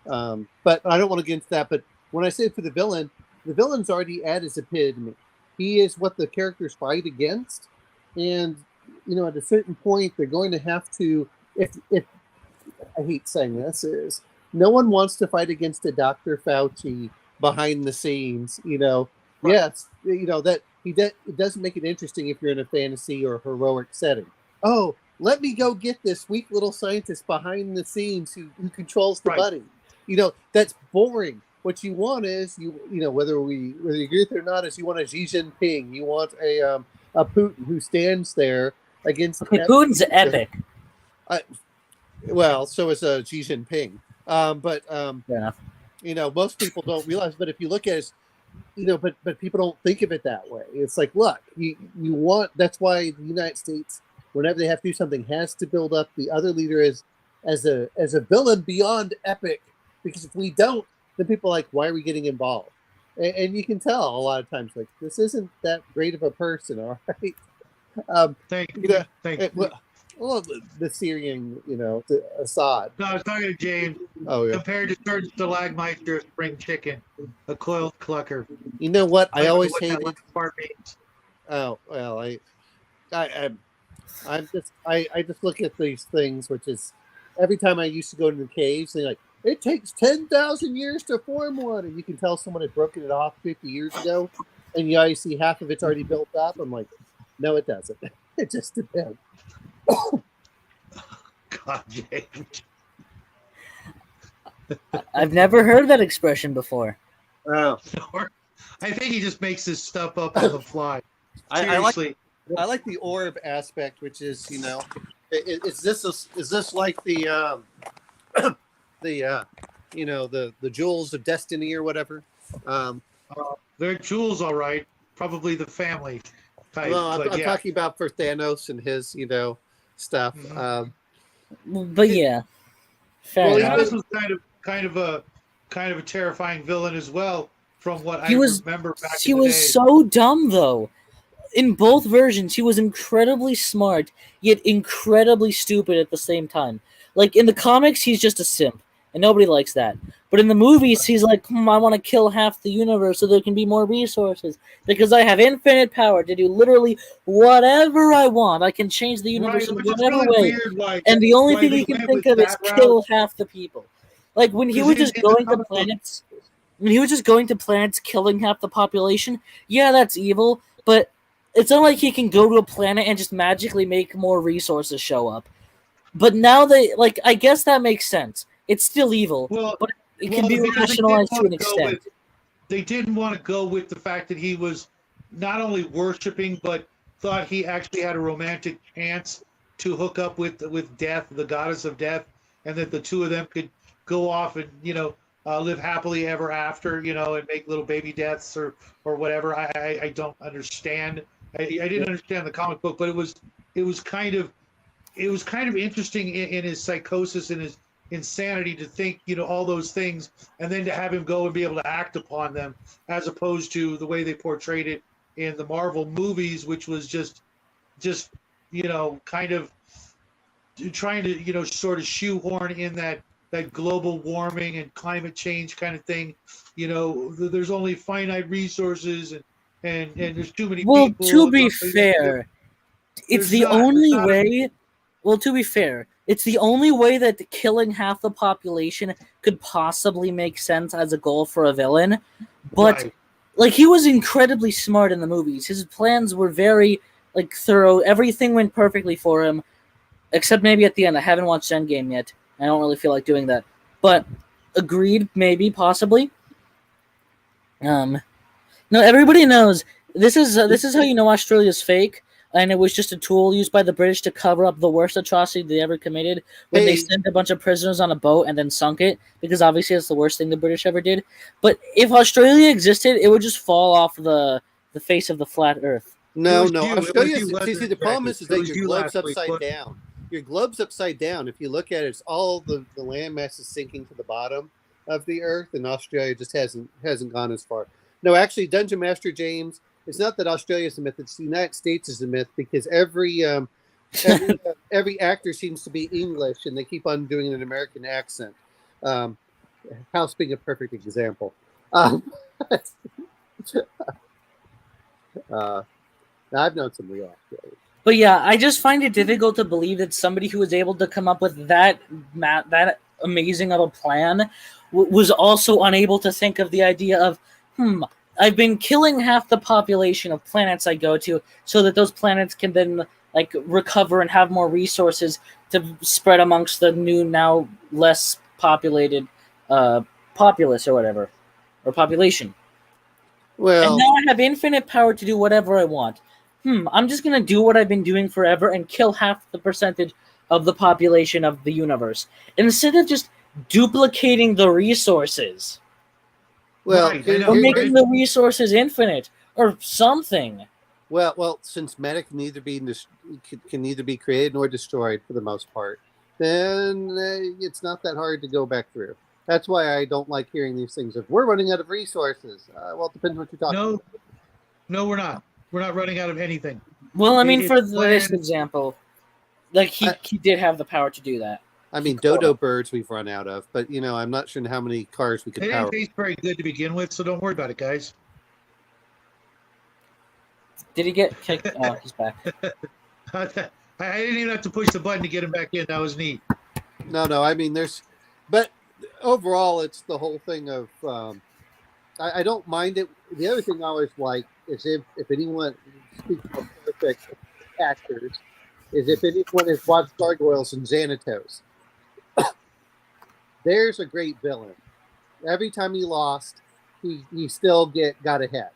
but I don't want to get into that. But when I say for the villain's already at his epitome. He is what the characters fight against, and at a certain point they're going to have to. If I hate saying this, is no one wants to fight against a Dr. Fauci behind the scenes. Right. Yes, that it doesn't make it interesting if you're in a fantasy or heroic setting. Oh, let me go get this weak little scientist behind the scenes who controls the buddy. That's boring. What you want is whether you agree with it or not, is you want a Xi Jinping, you want a Putin who stands there against. Okay, Putin's epic. Well, so is Xi Jinping. But Fair enough. most people don't realize. But if you look at it, but people don't think of it that way. It's like, look, you want. That's why the United States, whenever they have to do something, has to build up the other leader as a villain beyond epic. Because if we don't, then people are like, why are we getting involved? And you can tell a lot of times, like, this isn't that great of a person, all right? Thank you. Well, the Syrian, Assad. No, I was talking to James. Oh, yeah. Compared to certain stalagmites, you're a spring chicken, a coiled clucker. You know what? I always what that hated. last part means. Oh well, I just look at these things, which is every time I used to go to the caves, they're like, it takes 10,000 years to form one, and you can tell someone had broken it off 50 years ago, and you always see half of it's already built up. I'm like, no, it doesn't. It just depends. God, James. I've never heard that expression before. Oh. I think he just makes this stuff up on the fly. I like Seriously. the orb aspect, which is, you know, is this like the the you know, the jewels of destiny or whatever? They're jewels, all right. Probably the family type. Well, but I'm yeah. talking about for Thanos and his, you know, stuff. Mhm. But yeah, fair Well, enough. Thanos was kind of a terrifying villain as well, from what I He was remember back he in the was day. so dumb though. In both versions, he was incredibly smart, yet incredibly stupid at the same time. Like in the comics, he's just a simp, and nobody likes that. But in the movies, he's like, I want to kill half the universe so there can be more resources because I have infinite power to do literally whatever I want. I can change the universe Right, in which is whatever really way, weird. and the only Why thing they he can went think with of is that route. kill half the people. Like when he Because was just in the going to comic book, planets, when he was just going to planets, killing half the population. Yeah, that's evil, but it's not like he can go to a planet and just magically make more resources show up. But now like, I guess that makes sense. It's still evil, well, but it can be because rationalized to an extent. they didn't want to go with the fact that he was not only worshiping but thought he actually had a romantic chance to hook up with death, the goddess of death, and that the two of them could go off and live happily ever after, and make little baby deaths or whatever. I don't understand. I didn't understand the comic book, but it was kind of interesting in his psychosis and his insanity to think, all those things, and then to have him go and be able to act upon them, as opposed to the way they portrayed it in the Marvel movies, which was just kind of trying to, sort of shoehorn in that global warming and climate change kind of thing. There's only finite resources and there's too many Well, people. to be fair, it's the There's only not way. Well, to be fair, it's the only way that killing half the population could possibly make sense as a goal for a villain. But right. like, he was incredibly smart in the movies. His plans were very thorough. Everything went perfectly for him, except maybe at the end. I haven't watched Endgame yet. I don't really feel like doing that. But agreed, maybe, possibly. No, everybody knows this is how you know Australia's fake, and it was just a tool used by the British to cover up the worst atrocity they ever committed when they sent a bunch of prisoners on a boat and then sunk it, because obviously that's the worst thing the British ever did. But if Australia existed, it would just fall off the face of the flat Earth. No, Australia. See, the problem is that your globe's upside down. Your globe's upside down. If you look at it, it's all the landmass is sinking to the bottom of the Earth, and Australia just hasn't gone as far. No, actually, Dungeon Master James, it's not that Australia is a myth; it's the United States is a myth, because every actor seems to be English, and they keep on doing an American accent. House being a perfect example. I've known some real actors. But yeah, I just find it difficult to believe that somebody who was able to come up with that amazing of a plan was also unable to think of the idea of, I've been killing half the population of planets I go to so that those planets can then recover and have more resources to spread amongst the new, now less populated populace or whatever, or population. Well, and now I have infinite power to do whatever I want. I'm just going to do what I've been doing forever and kill half the percentage of the population of the universe, instead of just duplicating the resources. Well, Right, Or making the resources infinite, or something. Well, since matter can neither be created nor destroyed for the most part, then it's not that hard to go back through. That's why I don't like hearing these things of we're running out of resources. Well, it depends what you're talking about. No, we're not. We're not running out of anything. Well, I mean, for this example, he did have the power to do that. I mean, dodo birds we've run out of, but I'm not sure how many cars we could power. It didn't taste very good to begin with, so don't worry about it, guys. Did he get kicked? Oh, he's back. I didn't even have to push the button to get him back in. That was neat. No. I mean, but overall, it's the whole thing of I don't mind it. The other thing I always like is if anyone speaks of perfect actors, is if anyone has watched Gargoyles and Xanatos. there's a great villain. Every time he lost, he still got ahead.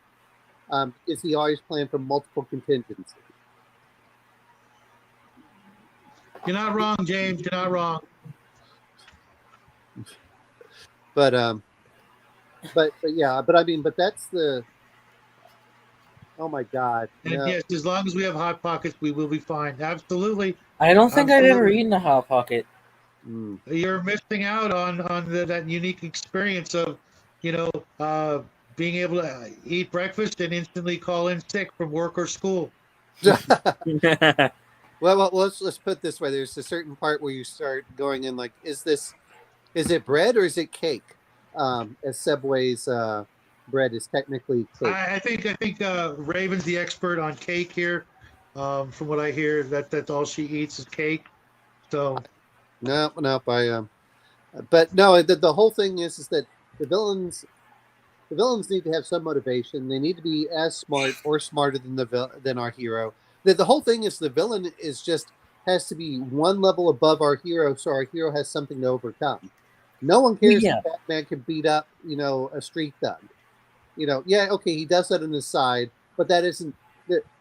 Because he always planned for multiple contingencies. You're not wrong, James. You're not wrong. But yeah, but that's the. Oh my God! And No. yes, as long as we have hot pockets, we will be fine. Absolutely. I don't think I've ever Absolutely. eaten a Hot Pocket. You're missing out on that unique experience of, being able to eat breakfast and instantly call in sick from work or school. Well, let's put it this way. There's a certain part where you start going in like, is it bread or is it cake? As Subway's bread is technically cake. I think Raven's the expert on cake here. From what I hear, that's all she eats is cake. So no, but no, the whole thing is that the villains need to have some motivation. They need to be as smart or smarter than our hero. The whole thing is the villain has to be one level above our hero, so our hero has something to overcome. No one cares if Batman can beat up, a street thug. Okay, he does that on the side, but that isn't.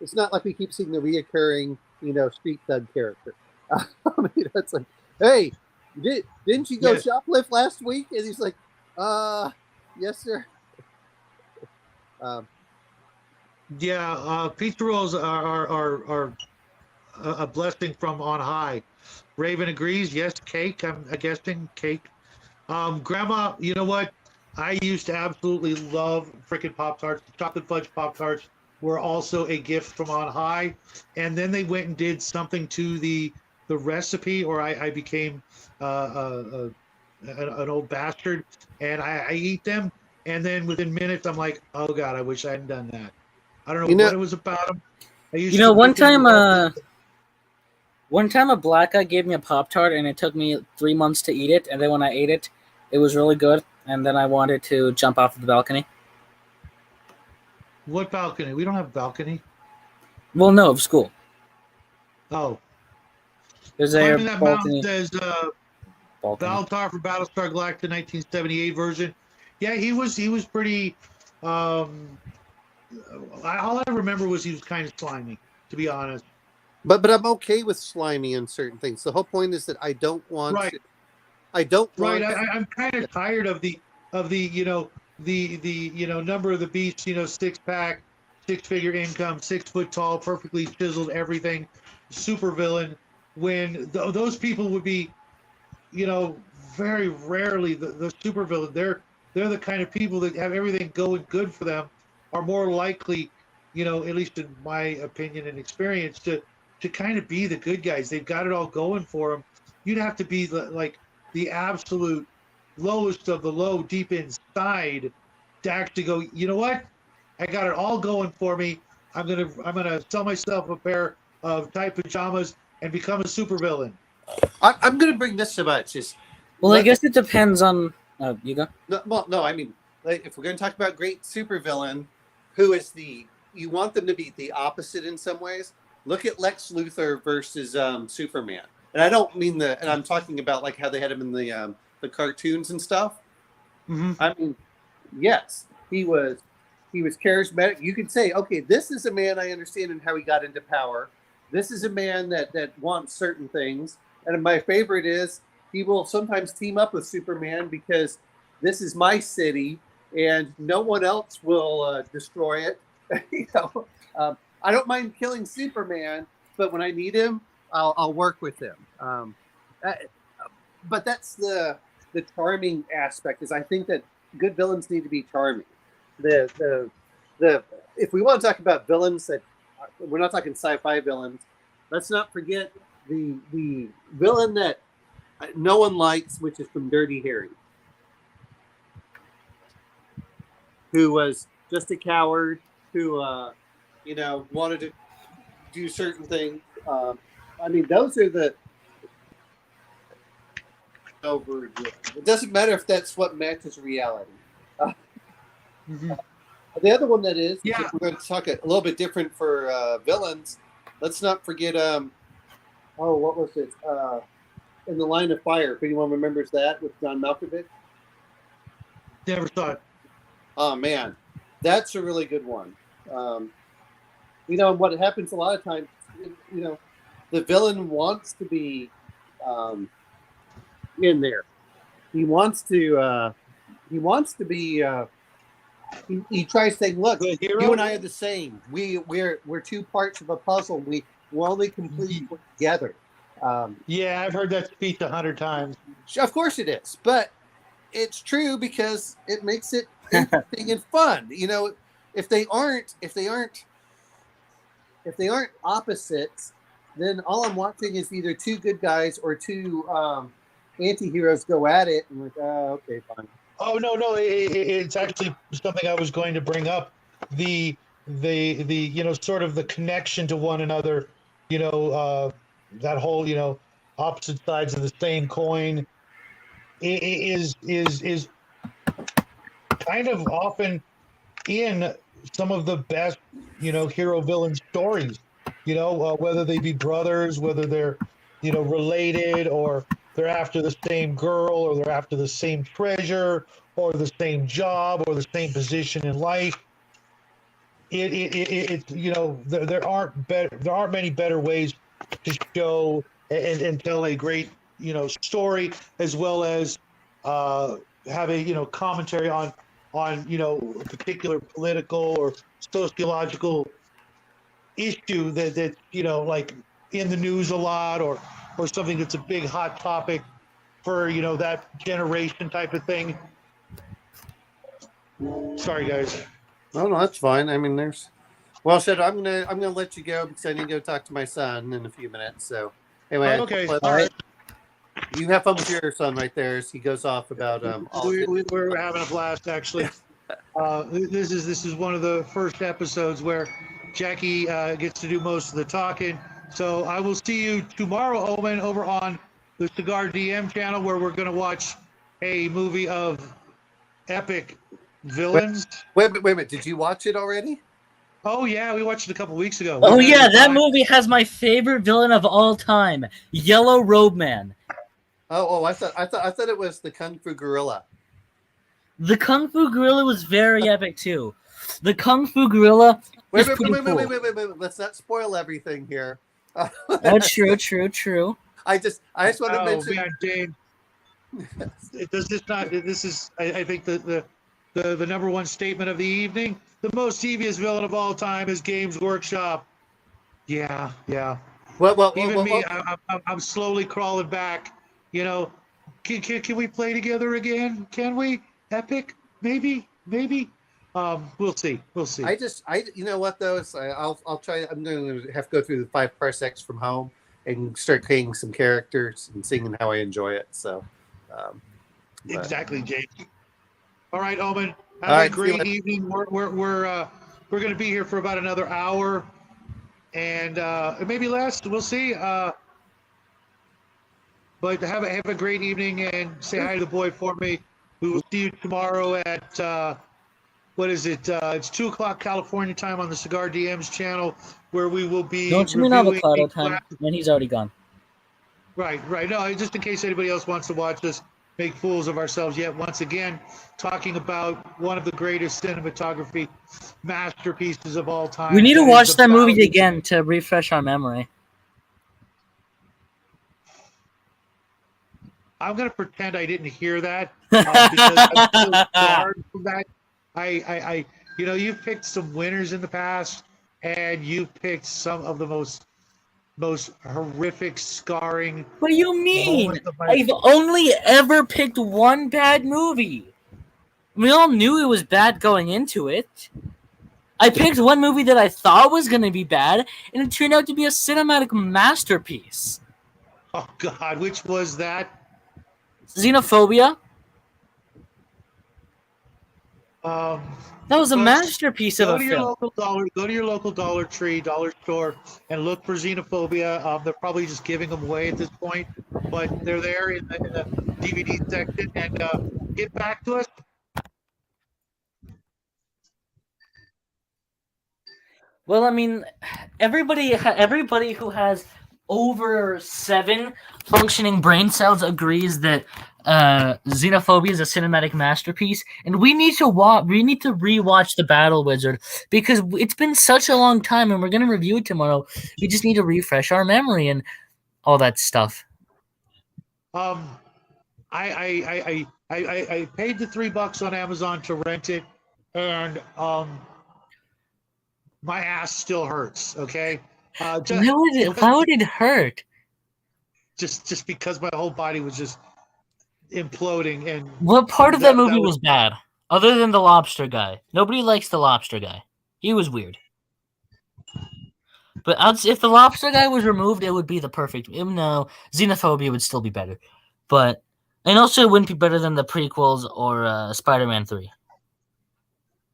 It's not like we keep seeing the reoccurring, street thug character. I mean, it's like, hey, didn't you go shoplift last week? And he's like, yes, sir. Pizza rolls are a blessing from on high. Raven agrees. Yes, cake. I'm guessing cake. Grandma, you know what? I used to absolutely love freaking Pop-Tarts. Chocolate fudge Pop-Tarts were also a gift from on high. And then they went and did something to the recipe, or I became an old bastard, and I eat them. And then within minutes, I'm like, oh God, I wish I hadn't done that. I don't know what it was about them. One time a black guy gave me a Pop-Tart, and it took me 3 months to eat it. And then when I ate it, it was really good. And then I wanted to jump off of the balcony. What balcony? We don't have a balcony. Well, no, of school. Oh. There's a that balcony. Mountain says Valtar for Battlestar Galactica 1978 version. Yeah, he was pretty. All I remember was he was kind of slimy, to be honest. But I'm okay with slimy in certain things. The whole point is that I don't want. Right. I'm kind of tired of the number of the beast. 6-pack, 6-figure income, 6 foot tall, perfectly chiseled, everything, super villain. When those people would be, very rarely the super villain. They're the kind of people that have everything going good for them, are more likely, at least in my opinion and experience, to kind of be the good guys. They've got it all going for them. You'd have to be the absolute lowest of the low, deep inside, to actually go, you know what? I got it all going for me. I'm gonna sell myself a pair of tight pajamas and become a supervillain. I'm gonna bring this about. I guess it depends on. You go. No. I mean, if we're gonna talk about great supervillain, who is you want them to be the opposite in some ways. Look at Lex Luthor versus Superman. And I don't mean and I'm talking about like how they had him in the cartoons and stuff. Mm-hmm. I mean, yes, he was charismatic. You could say, okay, this is a man I understand and how he got into power. This is a man that wants certain things. And my favorite is he will sometimes team up with Superman because this is my city and no one else will destroy it. I don't mind killing Superman, but when I need him, I'll work with him. But that's the charming aspect. Is I think that good villains need to be charming. The if we want to talk about villains that we're not talking sci-fi villains, let's not forget the villain that no one likes, which is from Dirty Harry, who was just a coward who wanted to do certain things. I mean, those are the over. It doesn't matter if that's what matches reality. Mm-hmm. The other one that is, yeah. We're going to talk a little bit different for villains. Let's not forget. What was it? In the Line of Fire, if anyone remembers that with John Malkovich. Never saw it. Oh man, that's a really good one. You know what happens a lot of times. You know, the villain wants to be in there. He wants to. He wants to be. He tries saying, "Look, The hero? you and I are the same. We're two parts of a puzzle. We only complete together." Yeah, I've heard that speech 100 times. Of course it is, but it's true because it makes it interesting and fun. You know, if they aren't opposites, then all I'm watching is either two good guys or two anti-heroes go at it, and like, okay, fine. Oh no, it's actually something I was going to bring up. The you know, sort of the connection to one another. You know, that whole, you know, opposite sides of the same coin is kind of often in some of the best, you know, hero villain stories. You know, whether they be brothers, whether they're, you know, related, or they're after the same girl, or they're after the same treasure, or the same job, or the same position in life. It you know, there aren't many better ways to show and tell a great, you know, story, as well as have a, you know, commentary on you know, a particular political or sociological issue that you know, like in the news a lot, or something that's a big hot topic for, you know, that generation type of thing. Sorry guys. Oh no, that's fine. I mean, well, Shadow, I'm gonna let you go because I need to go talk to my son in a few minutes. So anyway, Okay. all right. You have fun with your son right there as he goes off about we're having a blast actually. This is one of the first episodes where Jackie gets to do most of the talking. So I will see you tomorrow, Owen, over on the Cigar DM channel, where we're going to watch a movie of epic villains. Wait a minute. Did you watch it already? Oh yeah, we watched it a couple weeks ago. Oh yeah, that movie has my favorite villain of all time, Yellow Robe Man. Oh, I thought it was the Kung Fu Gorilla. The Kung Fu Gorilla was very epic too. The Kung Fu Gorilla. Wait. Let's not spoil everything here. Oh, true. I just want to mention. Man, Dave, this is I think the number one statement of the evening. The most devious villain of all time is Games Workshop. Yeah. Well, Even me, I'm slowly crawling back. You know, can we play together again? Can we? Epic? Maybe. We'll see. You know what though? I'll try. I'm going to have to go through the 5 parsecs from home and start creating some characters and seeing how I enjoy it. So, exactly, James. All right, Omen. Have All a right, great evening. We're going to be here for about another hour, and maybe less. We'll see. But have a great evening, and say hi to the boy for me. We will see you tomorrow at what is it? It's 2:00 California time on the Cigar DMs channel, where we will be. Don't you mean avocado time? When he's already gone. Right. No, just in case anybody else wants to watch us make fools of ourselves yet once again, talking about one of the greatest cinematography masterpieces of all time. We need to watch that movie again to refresh our memory. I'm going to pretend I didn't hear that because I'm still scarred from that. I you know, you've picked some winners in the past, and you've picked some of the most horrific, scarring. What do you mean? I've only ever picked one bad movie. We all knew it was bad going into it. I picked one movie that I thought was going to be bad, and it turned out to be a cinematic masterpiece. Oh God, which was that? Xenophobia. That was a masterpiece of a film. Go to your local Dollar Tree, dollar store, and look for Xenophobia. They're probably just giving them away at this point, but they're there in the DVD section. And get back to us. Well, I mean, everybody who has over 7 functioning brain cells agrees that Xenophobia is a cinematic masterpiece, and we need to rewatch The Battle Wizard because it's been such a long time, and we're gonna review it tomorrow. We just need to refresh our memory and all that stuff. I paid the $3 on Amazon to rent it, and my ass still hurts. Okay, Why would it hurt? Just because my whole body was just imploding. And what part of that movie was bad, other than the lobster guy? Nobody likes the lobster guy. He was weird. But if the lobster guy was removed, it would be the perfect. No, Xenophobia would still be better, and also it wouldn't be better than the prequels or Spider-Man 3.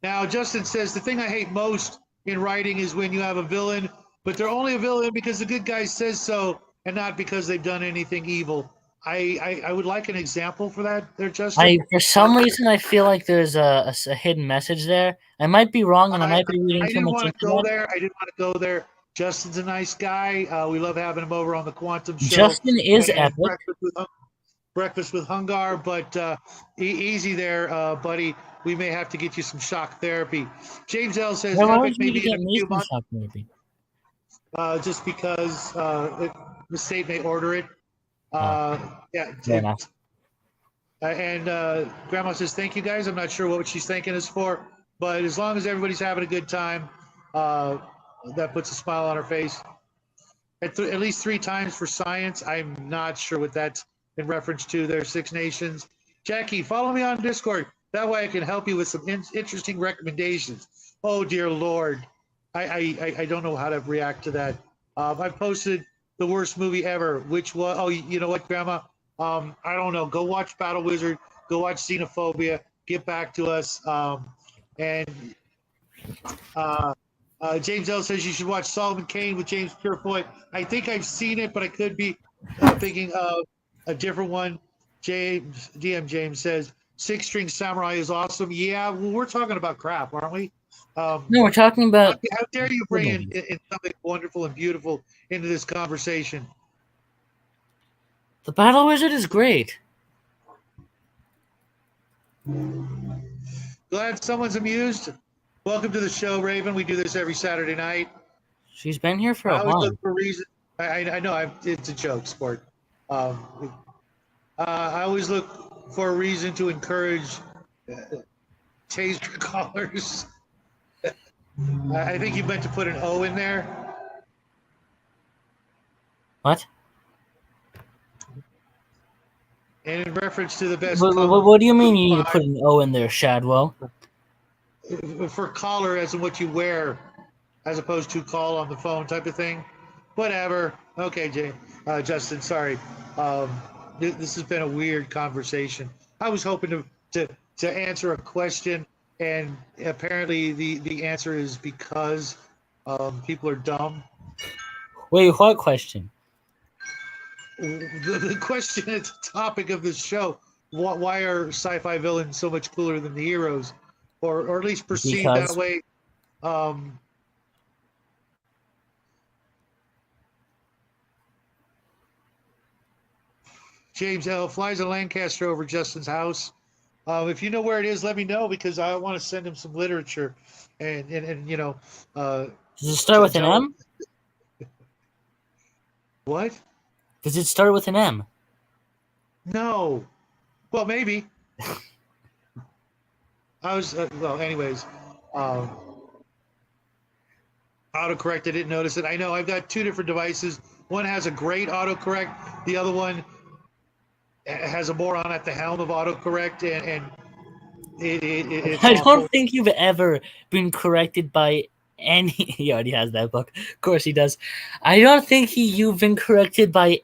Now, Justin says the thing I hate most in writing is when you have a villain, but they're only a villain because the good guy says so, and not because they've done anything evil. I would like an example for that there, Justin. For some reason, I feel like there's a hidden message there. I might be wrong, and I might be reading too much into that. I didn't want to go there. Justin's a nice guy. We love having him over on the Quantum Show. Justin is epic. Breakfast with Hungar, but easy there, buddy. We may have to get you some shock therapy. James L says, maybe in a few months. Just because the state may order it. And Grandma says, thank you guys. I'm not sure what she's thanking us for, but as long as everybody's having a good time, that puts a smile on her face. At least 3 times for science. I'm not sure what that's in reference to. There's 6 nations. Jackie, follow me on Discord. That way I can help you with some interesting recommendations. Oh, dear Lord. I don't know how to react to that. I posted the worst movie ever, which was, oh, you know what, Grandma? I don't know. Go watch Battle Wizard. Go watch Xenophobia. Get back to us. James L says you should watch Solomon Kane with James Purefoy. I think I've seen it, but I could be thinking of a different one. James says 6 String Samurai is awesome. Yeah, well, we're talking about crap, aren't we? No, we're talking about. How dare you bring in something wonderful and beautiful into this conversation? The Battle Wizard is great. Glad someone's amused. Welcome to the show, Raven. We do this every Saturday night. She's been here for a while. I always look for reason. I know it's a joke, sport. I always look for a reason to encourage taser callers. I think you meant to put an O in there. What? And in reference to the best. What do you mean you need to put an O in there, Shadwell? For collar, as in what you wear, as opposed to call on the phone type of thing. Whatever. Okay, Justin. Sorry. This has been a weird conversation. I was hoping to answer a question. And apparently the answer is because people are dumb. Wait, what question? The question at the topic of this show, why are sci-fi villains so much cooler than the heroes? Or at least perceived that way. James L. flies a Lancaster over Justin's house. If you know where it is, let me know because I want to send him some literature, and you know. Does it start with an M? What? Does it start with an M? No. Well, maybe. Well. Anyways, autocorrect. I didn't notice it. I know I've got 2 different devices. One has a great autocorrect. The other one has a moron at the helm of autocorrect, and it's I don't think you've ever been corrected by any. He already has that book. Of course he does. I don't think you've been corrected by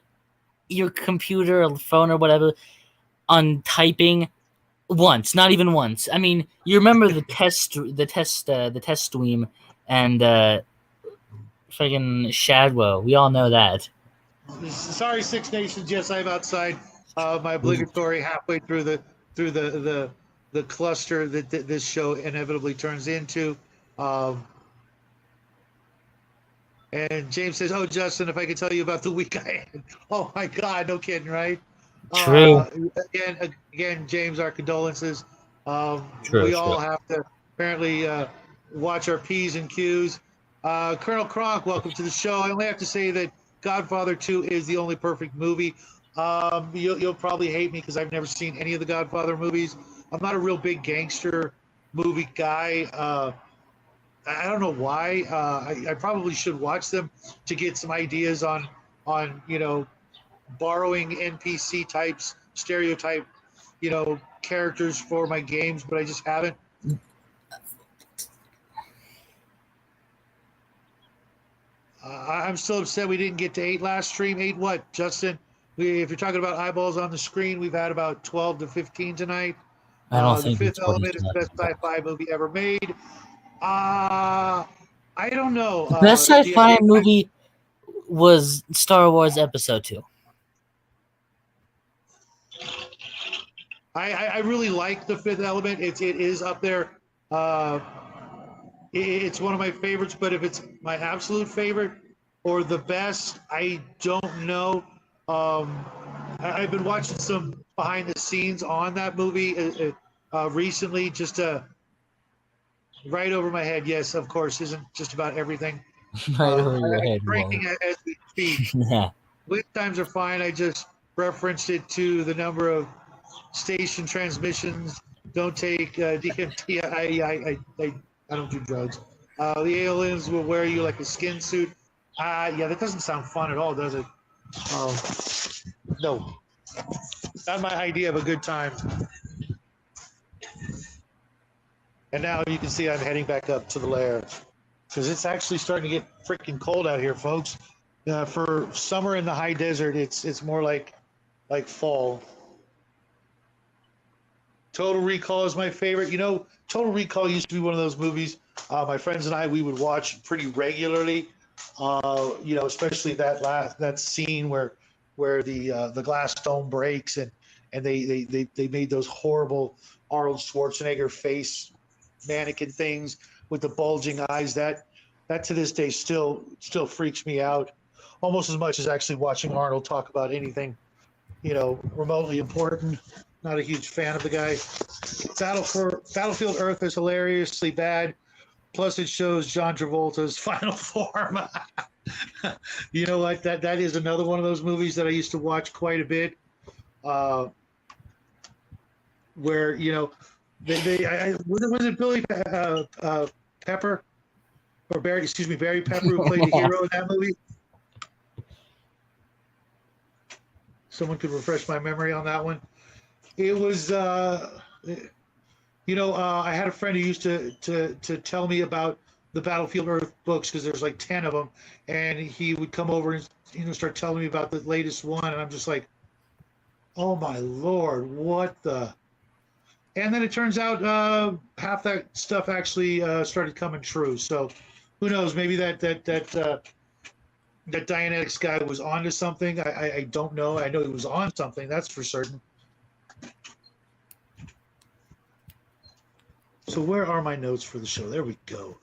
your computer or phone or whatever on typing once. Not even once. I mean, you remember the test stream and friggin' Shadwell. We all know that. Sorry, 6 Nations. Yes, I'm outside. My obligatory halfway through the cluster that this show inevitably turns into. And James says, "Oh, Justin, if I could tell you about the week I had." Oh my God, no kidding, right? True. Again, James, our condolences. True, We true. all have to apparently watch our P's and Q's. Colonel Kronk, welcome to the show. I only have to say that Godfather 2 is the only perfect movie. You'll probably hate me because I've never seen any of the Godfather movies. I'm not a real big gangster movie guy. I don't know why. I probably should watch them to get some ideas on borrowing NPC types, stereotype, characters for my games, but I just haven't. I'm still upset we didn't get to 8 last stream. 8 what, Justin? If you're talking about eyeballs on the screen, we've had about 12 to 15 tonight. I don't The think Fifth it's what Element he's is the best talking about. sci-fi movie ever made. I don't know. The best sci-fi movie was Star Wars Episode 2. I really like The Fifth Element. It is up there. It's one of my favorites, but if it's my absolute favorite or the best, I don't know. I've been watching some behind the scenes on that movie recently, just right over my head. Yes, of course, isn't just about everything. Right over your I'm head. breaking it as we speak. Yeah. Wait times are fine. I just referenced it to the number of station transmissions. Don't take DMT. I don't do drugs. The aliens will wear you like a skin suit. Yeah, that doesn't sound fun at all, does it? No, not my idea of a good time. And now you can see I'm heading back up to the lair because it's actually starting to get freaking cold out here, folks. For summer in the high desert, it's more like fall. Total Recall is my favorite. Total Recall used to be one of those movies my friends and I, we would watch pretty regularly. Especially that scene where the glass dome breaks and they made those horrible Arnold Schwarzenegger face mannequin things with the bulging eyes. That to this day still freaks me out almost as much as actually watching Arnold talk about anything remotely important. Not a huge fan of the guy. Battlefield Earth is hilariously bad. Plus, it shows John Travolta's final form. You know what? That is another one of those movies that I used to watch quite a bit. Where was it Billy Pepper or Barry? Excuse me, Barry Pepper who played the hero in that movie. Someone could refresh my memory on that one. It was, I had a friend who used to tell me about the Battlefield Earth books because there's like 10 of them, and he would come over and start telling me about the latest one, and I'm just like, oh my Lord, what the? And then it turns out half that stuff actually started coming true. So who knows? Maybe that Dianetics guy was onto something. I don't know. I know he was on something. That's for certain. So where are my notes for the show? There we go.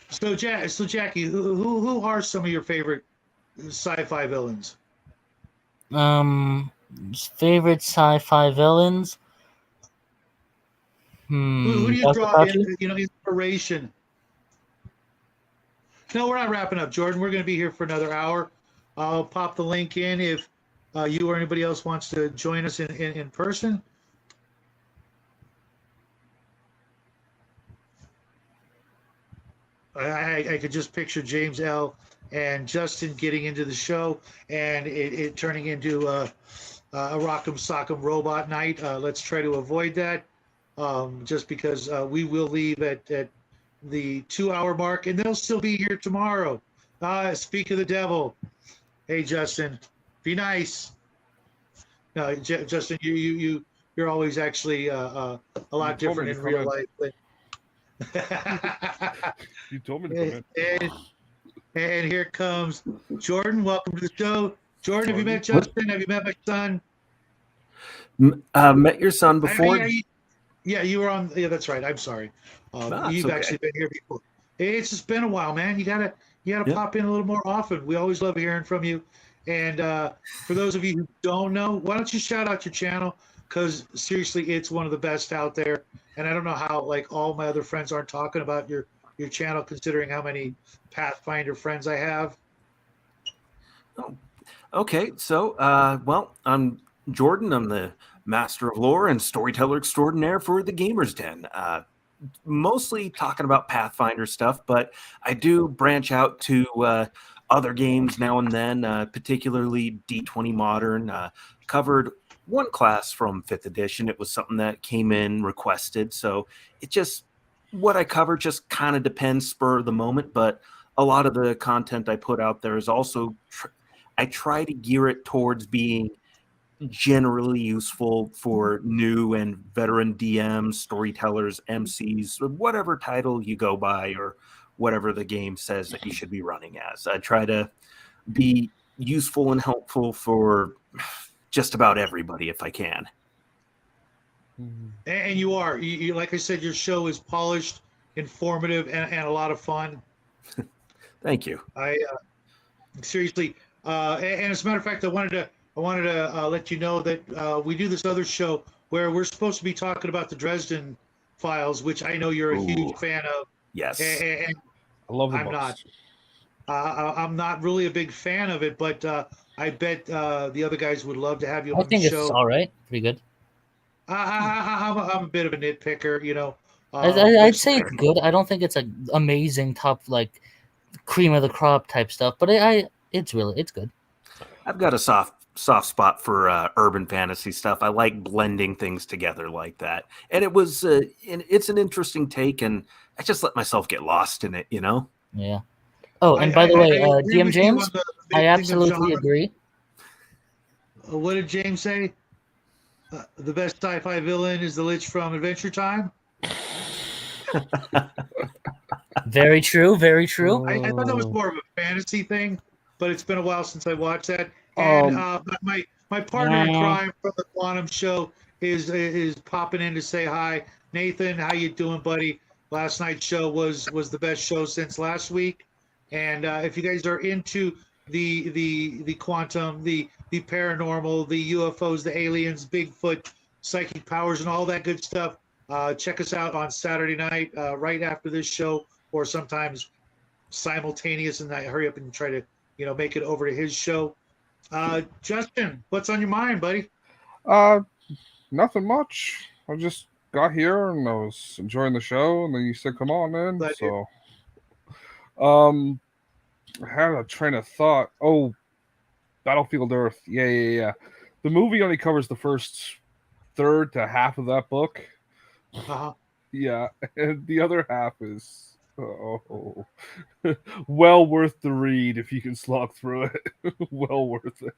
So Jackie, who are some of your favorite sci-fi villains? Favorite sci-fi villains? Who do you Dr. draw inspiration? No, we're not wrapping up, Jordan. We're going to be here for another hour. I'll pop the link in if you or anybody else wants to join us in person. I could just picture James L. and Justin getting into the show and it turning into a Rock'em Sock'em Robot Night. Let's try to avoid that just because we will leave at the 2-hour mark and they'll still be here tomorrow. Speak of the devil. Hey, Justin, be nice. No, Justin, you're always actually a lot different in real life. You told me to come in. And here comes Jordan. Welcome to the show. Jordan, have you met Justin? Have you met my son? Met your son before. Yeah, you were on. Yeah, that's right. I'm sorry. It's You've okay. actually been here before. It's just been a while, man. You gotta Yeah. pop in a little more often. We always love hearing from you. And for those of you who don't know, why don't you shout out your channel? Because seriously, it's one of the best out there. And I don't know how like all my other friends aren't talking about your channel, considering how many Pathfinder friends I have. Okay, so well, I'm Jordan. I'm the master of lore and storyteller extraordinaire for the Gamers Den. Mostly talking about Pathfinder stuff, but I do branch out to other games now and then, particularly D20 Modern. Covered one class from 5th edition. It was something that came in requested, so it just what I cover just kind of depends spur of the moment, but a lot of the content I put out there is also I try to gear it towards being generally useful for new and veteran DMs, storytellers, MCs, whatever title you go by or whatever the game says that you should be running as. I try to be useful and helpful for just about everybody if I can. And you are. You like I said, your show is polished, informative, and a lot of fun. Thank you. I seriously, and as a matter of fact, I wanted to let you know that we do this other show where we're supposed to be talking about the Dresden Files, which I know you're a huge fan of. Yes, and I love the I'm books. not. I'm not really a big fan of it, but I bet the other guys would love to have you I on the think show. it's all right, pretty good. I'm a bit of a nitpicker, you know. I'd say it's good. I don't think it's an amazing top like cream of the crop type stuff, but it's good. I've got a soft spot for urban fantasy stuff. I like blending things together like that, and it's an interesting take, and I just let myself get lost in it, you know. Yeah. Oh, and by the way, agree DM with you James, on the I mixing of absolutely genres. agree. What did James say? The best sci-fi villain is the Lich from Adventure Time. Very true. Very true. I thought that was more of a fantasy thing, but it's been a while since I watched that. And my partner in crime from the Quantum Show is popping in to say hi. Nathan, how you doing, buddy? Last night's show was the best show since last week. And if you guys are into the quantum, the paranormal, the UFOs, the aliens, Bigfoot, psychic powers, and all that good stuff, check us out on Saturday night right after this show, or sometimes simultaneous, and I hurry up and try to make it over to his show. Justin, what's on your mind, buddy? Nothing much. I just got here and I was enjoying the show, and then you said, "Come on in." Glad So, I had a train of thought. Oh, Battlefield Earth. Yeah. The movie only covers the first third to half of that book. Uh-huh. Yeah, and the other half is well worth the read if you can slog through it. Well worth it.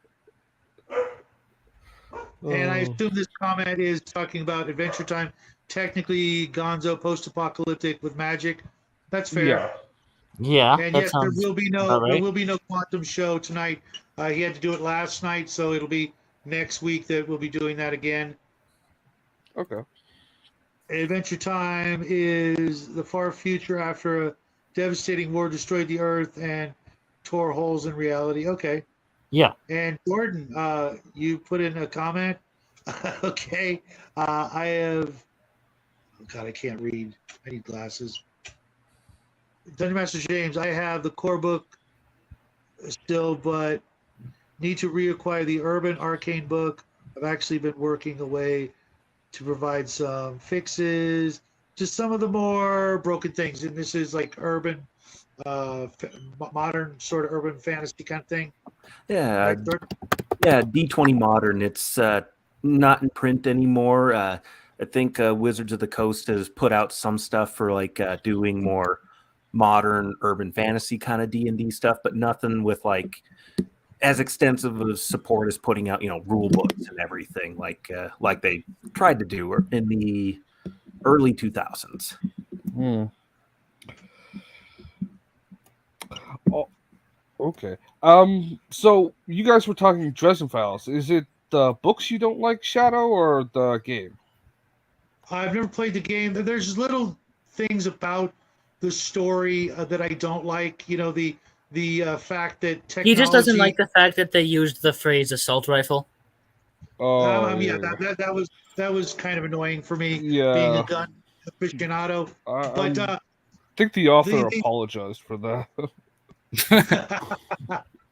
And I assume this comment is talking about Adventure Time. Technically, Gonzo post-apocalyptic with magic. That's fair. Yeah, And that yes, there sounds will be about right. no quantum show tonight. He had to do it last night, so it'll be next week that we'll be doing that again. Okay. Adventure Time is the far future after a devastating war destroyed the Earth and tore holes in reality. Okay. Yeah. And Jordan, you put in a comment. Okay. I have. Oh God, I can't read. I need glasses. Dungeon Master James, I have the core book still, but need to reacquire the Urban Arcane book. I've actually been working away to provide some fixes to some of the more broken things. And this is like urban, modern sort of urban fantasy kind of thing. Yeah, Right, yeah. D20 Modern. It's not in print anymore. I think Wizards of the Coast has put out some stuff for like doing more modern urban fantasy kind of D&D stuff, but nothing with like as extensive of support as putting out rule books and everything like they tried to do in the early 2000s. Oh, okay. So you guys were talking Dresden Files. Is it the books you don't like, Shadow, or the game? I've never played the game. There's little things about the story that I don't like. You know, the fact that He just doesn't like technology. the fact that they used the phrase assault rifle. Oh Yeah, yeah, that was kind of annoying for me, being a yeah. gun aficionado. But I think the author the apologized for that.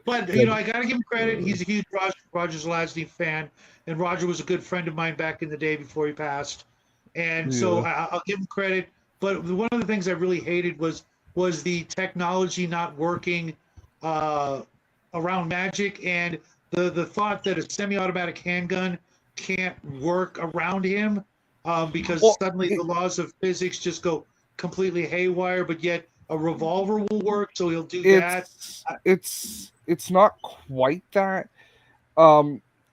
but you know, I got to give him credit. He's a huge Roger Zelazny fan, and Roger was a good friend of mine back in the day before he passed. And so Yeah. I'll give him credit. But one of the things I really hated was the technology not working uh, around Magic, and the thought that a semi-automatic handgun can't work around him because Well, suddenly the laws of physics just go completely haywire. But yet a revolver will work, so he'll do that. It's not quite that.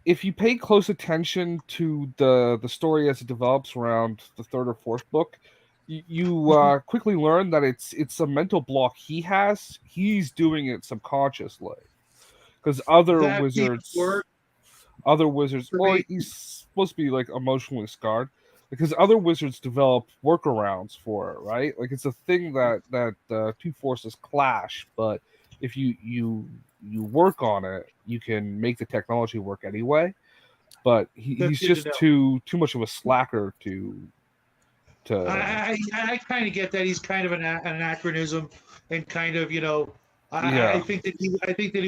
If you pay close attention to the story as it develops around the third or fourth book, you quickly learn that it's a mental block he has. He's doing it subconsciously because That even worked other wizards. for Well, me. he's supposed to be like emotionally scarred because other wizards develop workarounds for it, right? Like it's a thing that two forces clash, but if you work on it, you can make the technology work anyway. But That's he's good to just know. too much of a slacker to. I kind of get that he's kind of an anachronism, and kind of, you know, I Yeah, think that he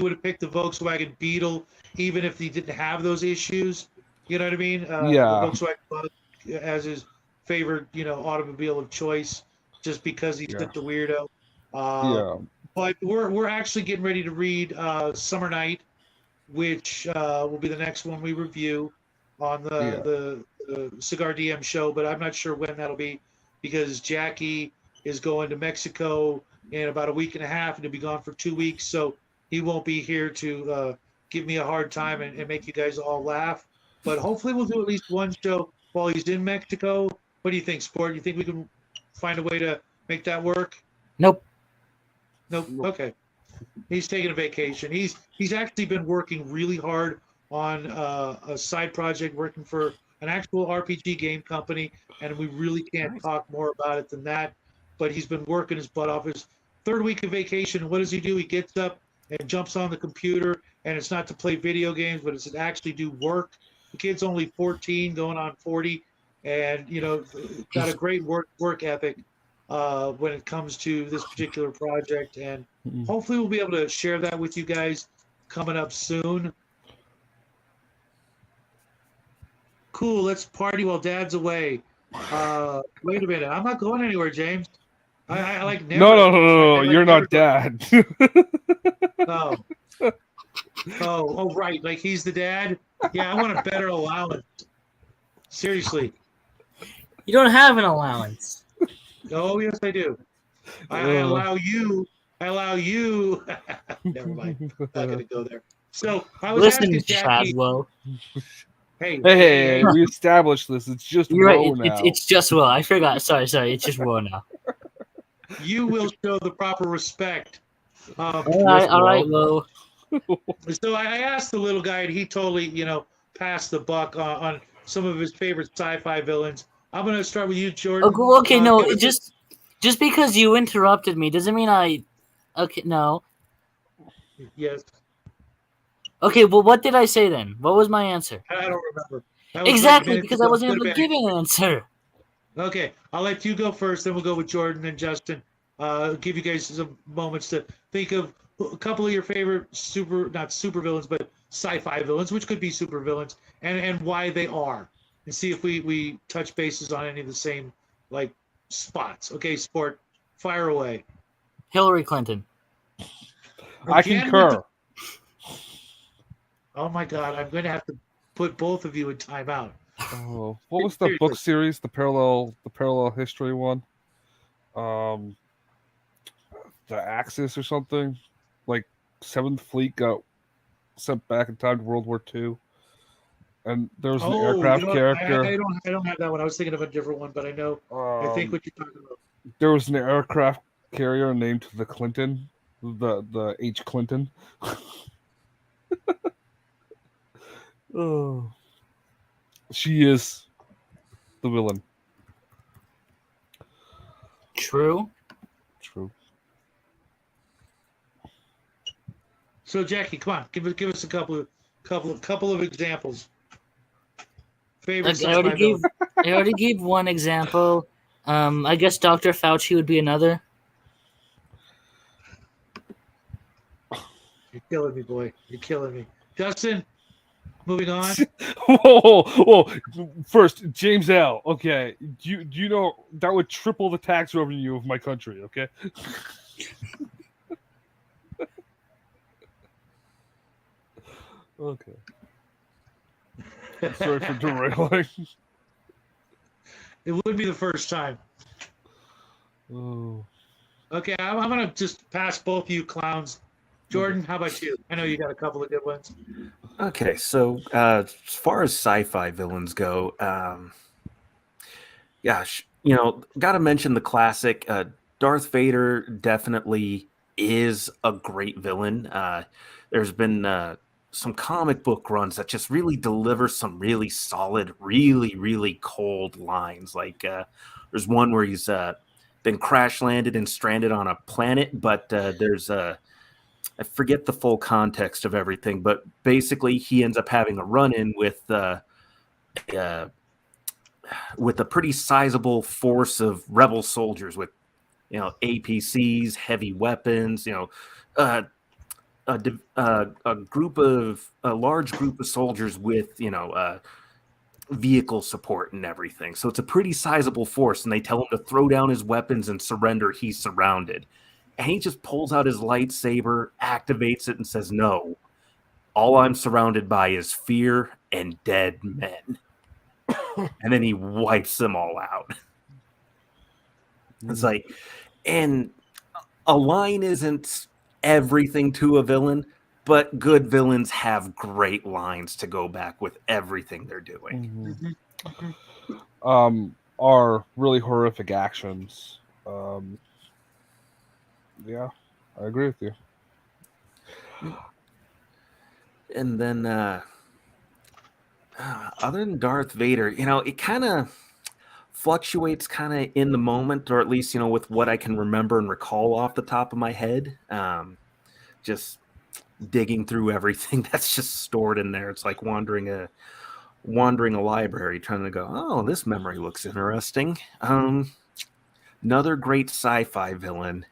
would have picked the Volkswagen Beetle even if he didn't have those issues. You know what I mean? The yeah, Volkswagen Bug as his favorite, you know, automobile of choice, just because he's yeah, such a weirdo. Uh, yeah, but we're actually getting ready to read Summer Night, which will be the next one we review on yeah. the Cigar DM show. But I'm not sure when that'll be because Jackie is going to Mexico in about a week and a half and he'll be gone for 2 weeks. So he won't be here to give me a hard time and make you guys all laugh. But hopefully we'll do at least one show while he's in Mexico. What do you think, Sport? You think we can find a way to make that work? Nope. Nope. Okay. He's taking a vacation. He's actually been working really hard on a side project, working for an actual RPG game company, and we really can't Nice. talk more about it than that. But he's been working his butt off. His third week of vacation, what does he do? He gets up and jumps on the computer, and it's not to play video games, but it's to actually do work. The kid's only 14, going on 40, and you know, got a great work ethic when it comes to this particular project. And hopefully we'll be able to share that with you guys coming up soon. Cool, let's party while Dad's away. Wait a minute, I'm not going anywhere, James. I like never. No, I like you're never not dad. Oh, oh, right. Like he's the dad. Yeah, I want a better allowance. Seriously. You don't have an allowance. Oh, yes, I do. I allow you. I allow you. Never mind. Not gonna go there. So I was Listen, asking Jackie. Chadwell. Hey, We established this. It's just You're right. Woe now. It's just Will. I forgot. Sorry. It's just Will now. you will show the proper respect. All right, Will. So I asked the little guy, and he totally, you know, passed the buck on some of his favorite sci-fi villains. I'm going to start with you, Jordan. Okay, no, give us just because you interrupted me doesn't mean I. Okay, no. yes. Okay, well, what did I say then? What was my answer? I don't remember. That was like Exactly, minutes because I ago. wasn't Could able have to been. give an answer. Okay, I'll let you go first, then we'll go with Jordan and Justin. Give you guys some moments to think of a couple of your favorite not super villains, but sci-fi villains, which could be super villains, and why they are, and see if we touch bases on any of the same like spots. Okay, Sport, fire away. Hillary Clinton. I Again concur. Oh my God, I'm going to have to put both of you in timeout. Oh, what was the book series? The parallel history one. The Axis or something. Like Seventh Fleet got sent back in time to World War II, and there was an aircraft character. I don't have that one. I was thinking of a different one, but I know. I think what you're talking about. There was an aircraft carrier named the Clinton, the H. Clinton. Oh, she is the villain. True. True. So Jackie, come on, give us a couple of examples. Favorite Like, sci-fi villain. I already gave one example. I guess Dr. Fauci would be another. You're killing me, boy. You're killing me. Justin, moving on. Whoa! First, James L. Okay, do you know that would triple the tax revenue of my country? Okay. Okay. Sorry for derailing. It would be the first time. Oh. Okay, I'm gonna just pass both of you clowns. Jordan, how about you? I know you got a couple of good ones. Okay, so as far as sci-fi villains go, gosh, got to mention the classic. Darth Vader definitely is a great villain. There's been some comic book runs that just really deliver some really solid, really, really cold lines. Like there's one where he's been crash landed and stranded on a planet, but there's I forget the full context of everything, but basically he ends up having a run-in with a pretty sizable force of rebel soldiers with, APCs, heavy weapons, a large group of soldiers with, vehicle support and everything. So it's a pretty sizable force, and they tell him to throw down his weapons and surrender. He's surrounded. And he just pulls out his lightsaber, activates it, and says, "No, all I'm surrounded by is fear and dead men." And then he wipes them all out. It's like, and a line isn't everything to a villain, but good villains have great lines to go back with everything they're doing. Are really horrific actions. Yeah, I agree with you. And then, other than Darth Vader, it kind of fluctuates kind of in the moment, or at least, with what I can remember and recall off the top of my head. Just digging through everything that's just stored in there. It's like wandering a library, trying to go, oh, this memory looks interesting. Another great sci-fi villain.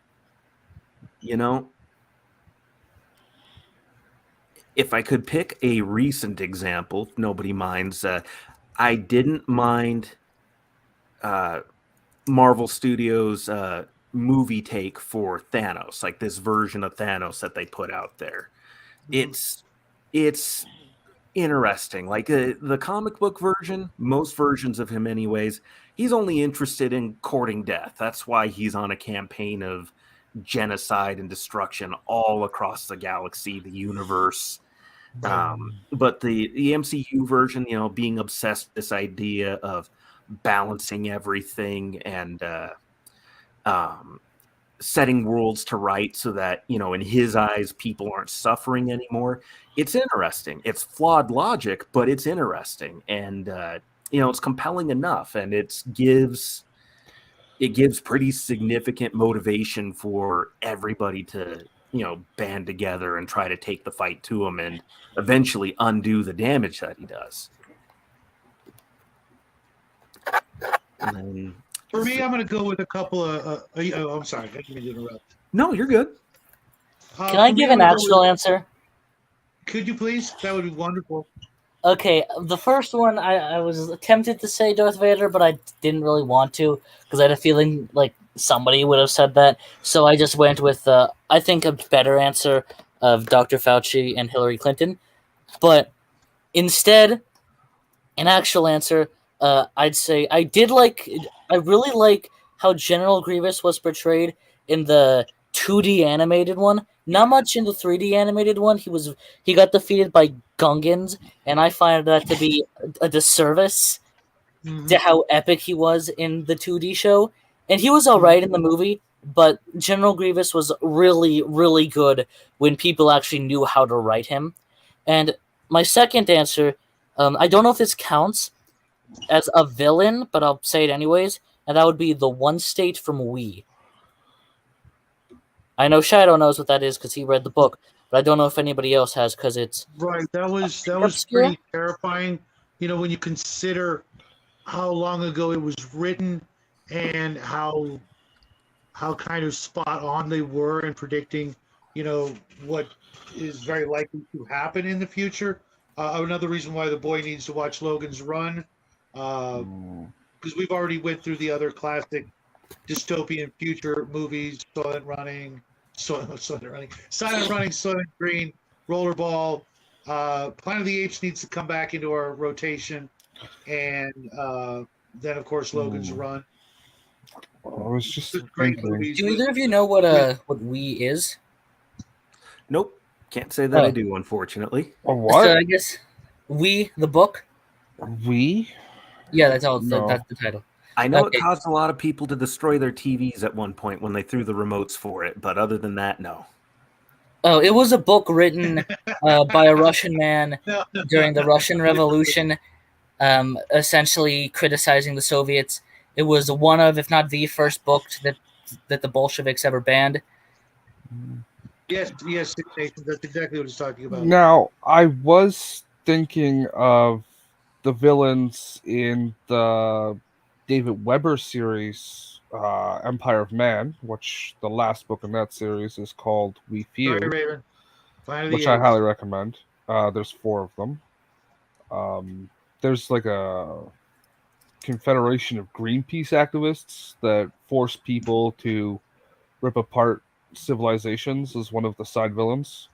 If I could pick a recent example, if nobody minds, I didn't mind Marvel Studios' movie take for Thanos, like this version of Thanos that they put out there. It's interesting. Like the comic book version, most versions of him anyways, he's only interested in courting death. That's why he's on a campaign of genocide and destruction all across the galaxy, the universe. But the MCU version, being obsessed with this idea of balancing everything and setting worlds to right so that, in his eyes, people aren't suffering anymore. It's interesting. It's flawed logic, but it's interesting. And, it's compelling enough, and it gives pretty significant motivation for everybody to, band together and try to take the fight to him and eventually undo the damage that he does. And then, for me, I'm going to go with a couple of. I'm sorry, I didn't mean to interrupt. No, you're good. Can I give an actual answer? Could you please? That would be wonderful. Okay, the first one, I was tempted to say Darth Vader, but I didn't really want to because I had a feeling like somebody would have said that. So I just went with, I think, a better answer of Dr. Fauci and Hillary Clinton. But instead, an actual answer, I'd say I really like how General Grievous was portrayed in the 2D animated one. Not much in the 3D animated one. He got defeated by Gungans, and I find that to be a disservice to how epic he was in the 2D show. And he was alright in the movie, but General Grievous was really, really good when people actually knew how to write him. And my second answer, I don't know if this counts as a villain, but I'll say it anyways. and that would be the one state from Wii. I know Shadow knows what that is because he read the book, but I don't know if anybody else has because it's Right. That was obscure. pretty terrifying. You know, when you consider how long ago it was written and how kind of spot on they were in predicting, you know, what is very likely to happen in the future. Another reason why the boy needs to watch Logan's Run, because we've already went through the other classic dystopian future movies: Silent Running, Silent Green, Rollerball. Planet of the Apes needs to come back into our rotation, and then of course Logan's Run. I was just Great thinking. movies. Do either of you know what Wii is? Nope, can't say that I do, unfortunately. A what? So I guess Wii, the book. We? Yeah, that's all. No. That's the title. I know Okay. it caused a lot of people to destroy their TVs at one point when they threw the remotes for it, but other than that, no. Oh, it was a book written by a Russian man during the Russian Revolution, essentially criticizing the Soviets. It was one of, if not the first book that the Bolsheviks ever banned. Yes, Six Nations. That's exactly what he's talking about. Now, I was thinking of the villains in the David Weber series, Empire of Man, which the last book in that series is called We Fear, Sorry, Raven. Planet of the which I Apes. highly recommend. There's 4 of them. There's like a confederation of Greenpeace activists that force people to rip apart civilizations as one of the side villains.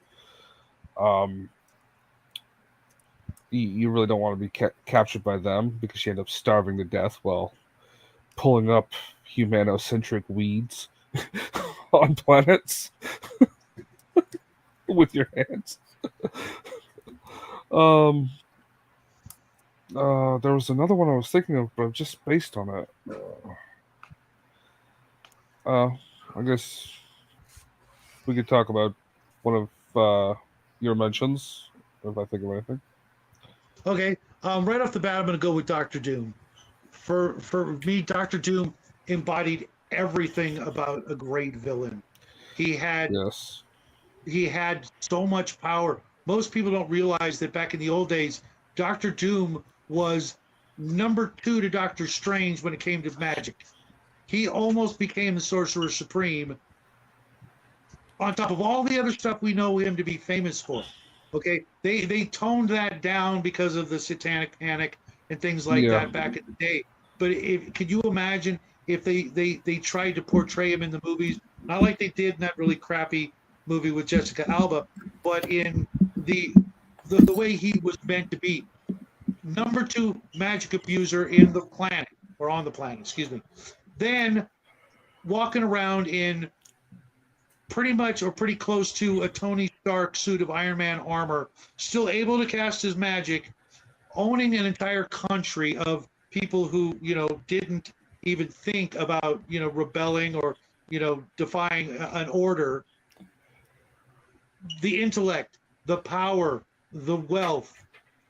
You really don't want to be captured by them because you end up starving to death while pulling up humanocentric weeds on planets with your hands. There was another one I was thinking of, but just based on it. I guess we could talk about one of your mentions if I think of anything. Okay. Right off the bat, I'm going to go with Doctor Doom. For me, Doctor Doom embodied everything about a great villain. He had so much power. Most people don't realize that back in the old days, Doctor Doom was number 2 to Doctor Strange when it came to magic. He almost became the Sorcerer Supreme on top of all the other stuff we know him to be famous for. Okay, they toned that down because of the Satanic Panic and things like that back in the day. But could you imagine if they tried to portray him in the movies, not like they did in that really crappy movie with Jessica Alba, but in the way he was meant to be, number 2 magic abuser in the planet, or on the planet, excuse me. Then walking around in pretty much or pretty close to a Tony Stark suit of Iron Man armor, still able to cast his magic, owning an entire country of people who, you know, didn't even think about, you know, rebelling or, you know, defying an order. The intellect, the power, the wealth,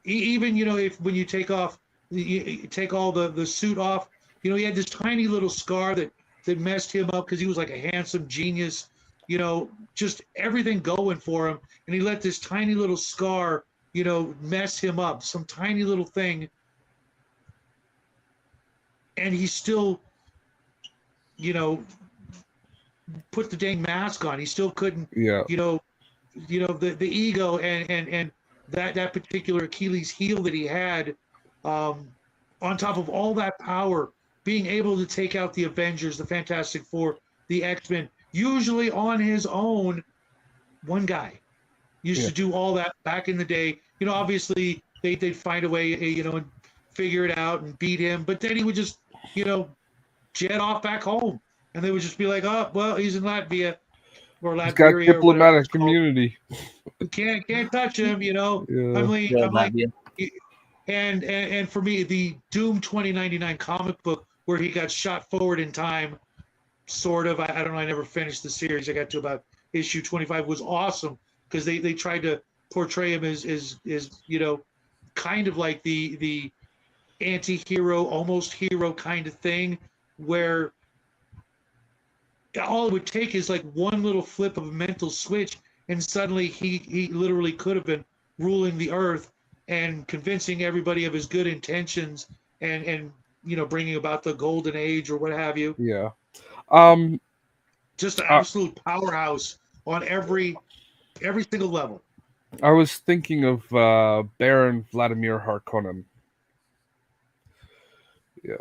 even, you know, when you take all the suit off, you know, he had this tiny little scar that messed him up because he was like a handsome genius, you know, just everything going for him. And he let this tiny little scar, you know, mess him up, some tiny little thing. And he still, you know, put the dang mask on. He still couldn't, you know, the ego and that particular Achilles heel that he had, on top of all that power, being able to take out the Avengers, the Fantastic Four, the X-Men, usually on his own. One guy used to do all that back in the day. You know, obviously they'd find a way, you know, and figure it out and beat him, but then he would just, you know, jet off back home, and they would just be like, oh, well, he's in Latvia or Latveria. He's got diplomatic immunity. Can't touch him, you know. I'm like, and for me, the Doom 2099 comic book where he got shot forward in time, sort of. I don't know. I never finished the series. I got to about issue 25. Was awesome because they tried to portray him as you know, kind of like the anti-hero, almost hero kind of thing. where all it would take is like one little flip of a mental switch, and suddenly he literally could have been ruling the earth and convincing everybody of his good intentions, and bringing about the golden age or what have you. Yeah. Um, Just an uh, absolute powerhouse on every single level. I was thinking of Baron Vladimir Harkonnen. Yeah,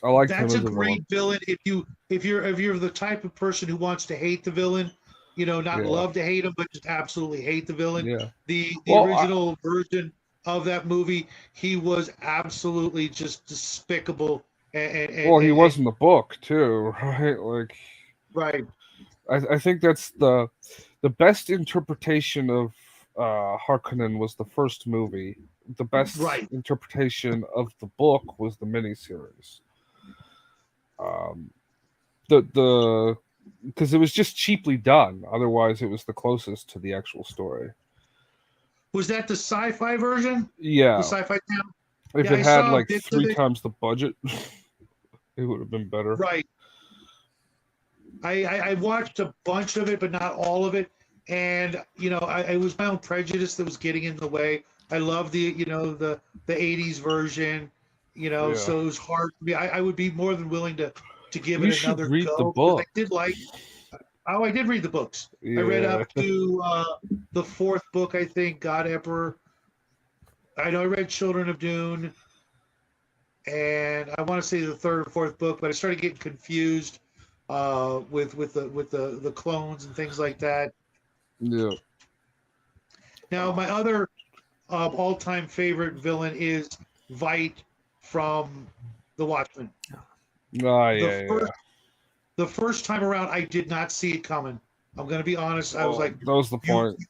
I liked him That's as a a great villain. villain. If you're the type of person who wants to hate the villain, not Yeah, love to hate him, but just absolutely hate the villain. yeah. The Well, original version of that movie, he was absolutely just despicable. well, he was And in the book too, right? Like, right, I think that's the best interpretation of Harkonnen was the first movie. The best right. interpretation of the book was the miniseries. The because it was just cheaply done. Otherwise, it was the closest to the actual story. Was that the sci-fi version? The Yeah, sci-fi channel? if Yeah, it I had saw like bits of three it. times the budget, it would have been better. Right. I watched a bunch of it, but not all of it. And it was my own prejudice that was getting in the way. I love the 80s version, Yeah, so it was hard for me. I would be more than willing to give you it should another read the go, because I book. did like. Oh, I did read the books. I read Yeah, up to the fourth book, I think, God Emperor. I know I read Children of Dune, and I want to say the third or fourth book, but I started getting confused with the clones and things like that. yeah. Now, my other all-time favorite villain is Veidt from The Watchmen. Oh, The yeah, first the first time around, I did not see it coming. I'm going to be honest. I was Well, like, that was the point.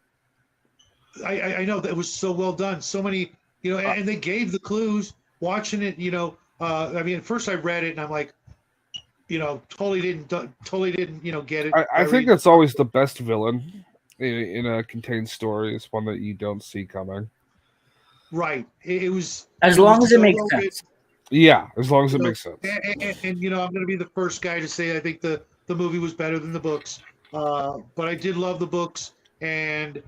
I know that was so well done. So many, and they gave the clues. Watching it, I mean, at first I read it and I'm like, totally didn't, get it. I think that's always the best villain in a contained story. Is one that you don't see coming. Right. It was As it long was as it so makes well sense. Yeah, as long as it written. makes sense. And I'm going to be the first guy to say I think the movie was better than the books. But I did love the books, and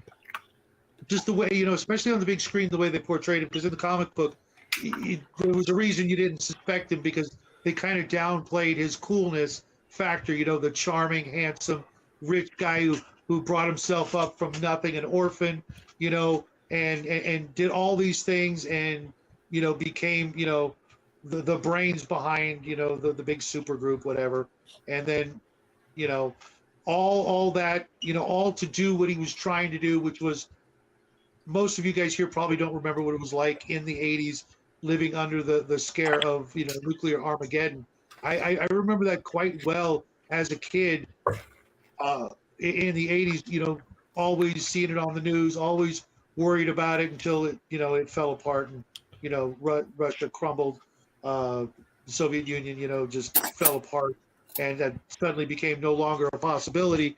just the way, especially on the big screen, the way they portrayed him. Because in the comic book, there was a reason you didn't suspect him, because they kind of downplayed his coolness factor. The charming, handsome, rich guy who brought himself up from nothing, an orphan, and did all these things, and became the brains behind the big super group, whatever. And then all that, all to do what he was trying to do, which was, most of you guys here probably don't remember what it was like in the 80s, living under the scare of nuclear Armageddon. I remember that quite well as a kid, in the 80s, always seeing it on the news, always worried about it until it fell apart, and Russia crumbled, the Soviet Union just fell apart, and that suddenly became no longer a possibility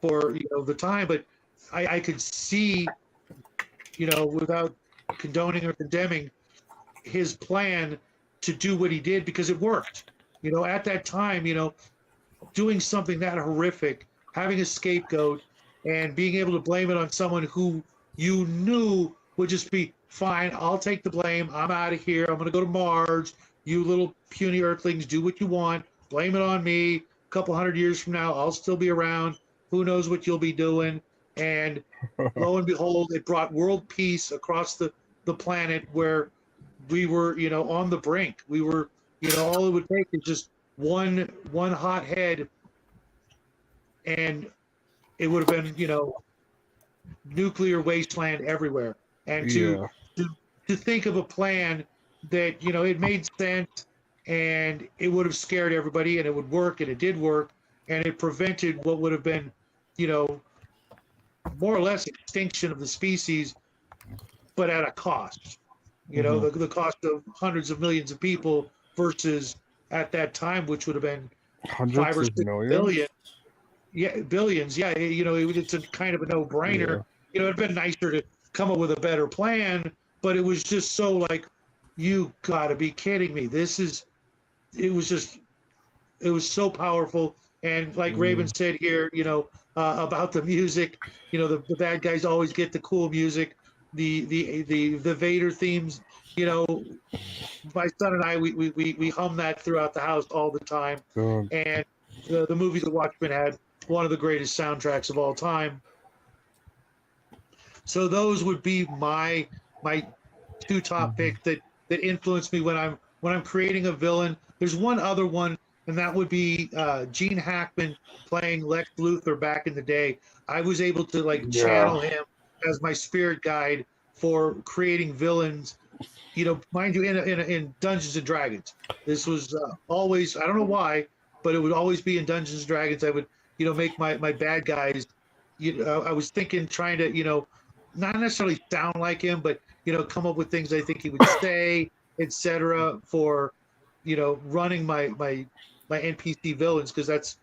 for the time. But I could see, without condoning or condemning, his plan to do what he did, because it worked. At that time, doing something that horrific, having a scapegoat, and being able to blame it on someone who you knew would just be fine. I'll take the blame. I'm out of here. I'm going to go to Mars. You little puny earthlings, do what you want. Blame it on me. A couple hundred years from now, I'll still be around. Who knows what you'll be doing? And lo and behold, it brought world peace across the planet, where we were, on the brink. We were, all it would take is just one hot head, and it would have been, nuclear wasteland everywhere. And Yeah, to think of a plan that, it made sense, and it would have scared everybody, and it would work, and it did work, and it prevented what would have been, more or less extinction of the species, but at a cost. The cost of hundreds of millions of people, versus at that time, which would have been hundreds 5 or of 6 millions. billion. Yeah, billions. Yeah, it's a kind of a no-brainer. It'd been nicer to come up with a better plan, but it was just so like, you gotta be kidding me. It was just it was so powerful. And like Raven said here, about the music, the bad guys always get the cool music, the Vader themes. My son and I, we hum that throughout the house all the time. And the movie The Watchmen had one of the greatest soundtracks of all time. So those would be my two top picks that influence me when I'm creating a villain. There's one other one, and that would be Gene Hackman playing Lex Luthor back in the day. I was able to channel him as my spirit guide for creating villains. Mind you, in Dungeons and Dragons. This was always, I don't know why, but it would always be in Dungeons and Dragons. I would make my bad guys. I was trying to not necessarily sound like him, but come up with things I think he would say, etc. for running my NPC villains, because that's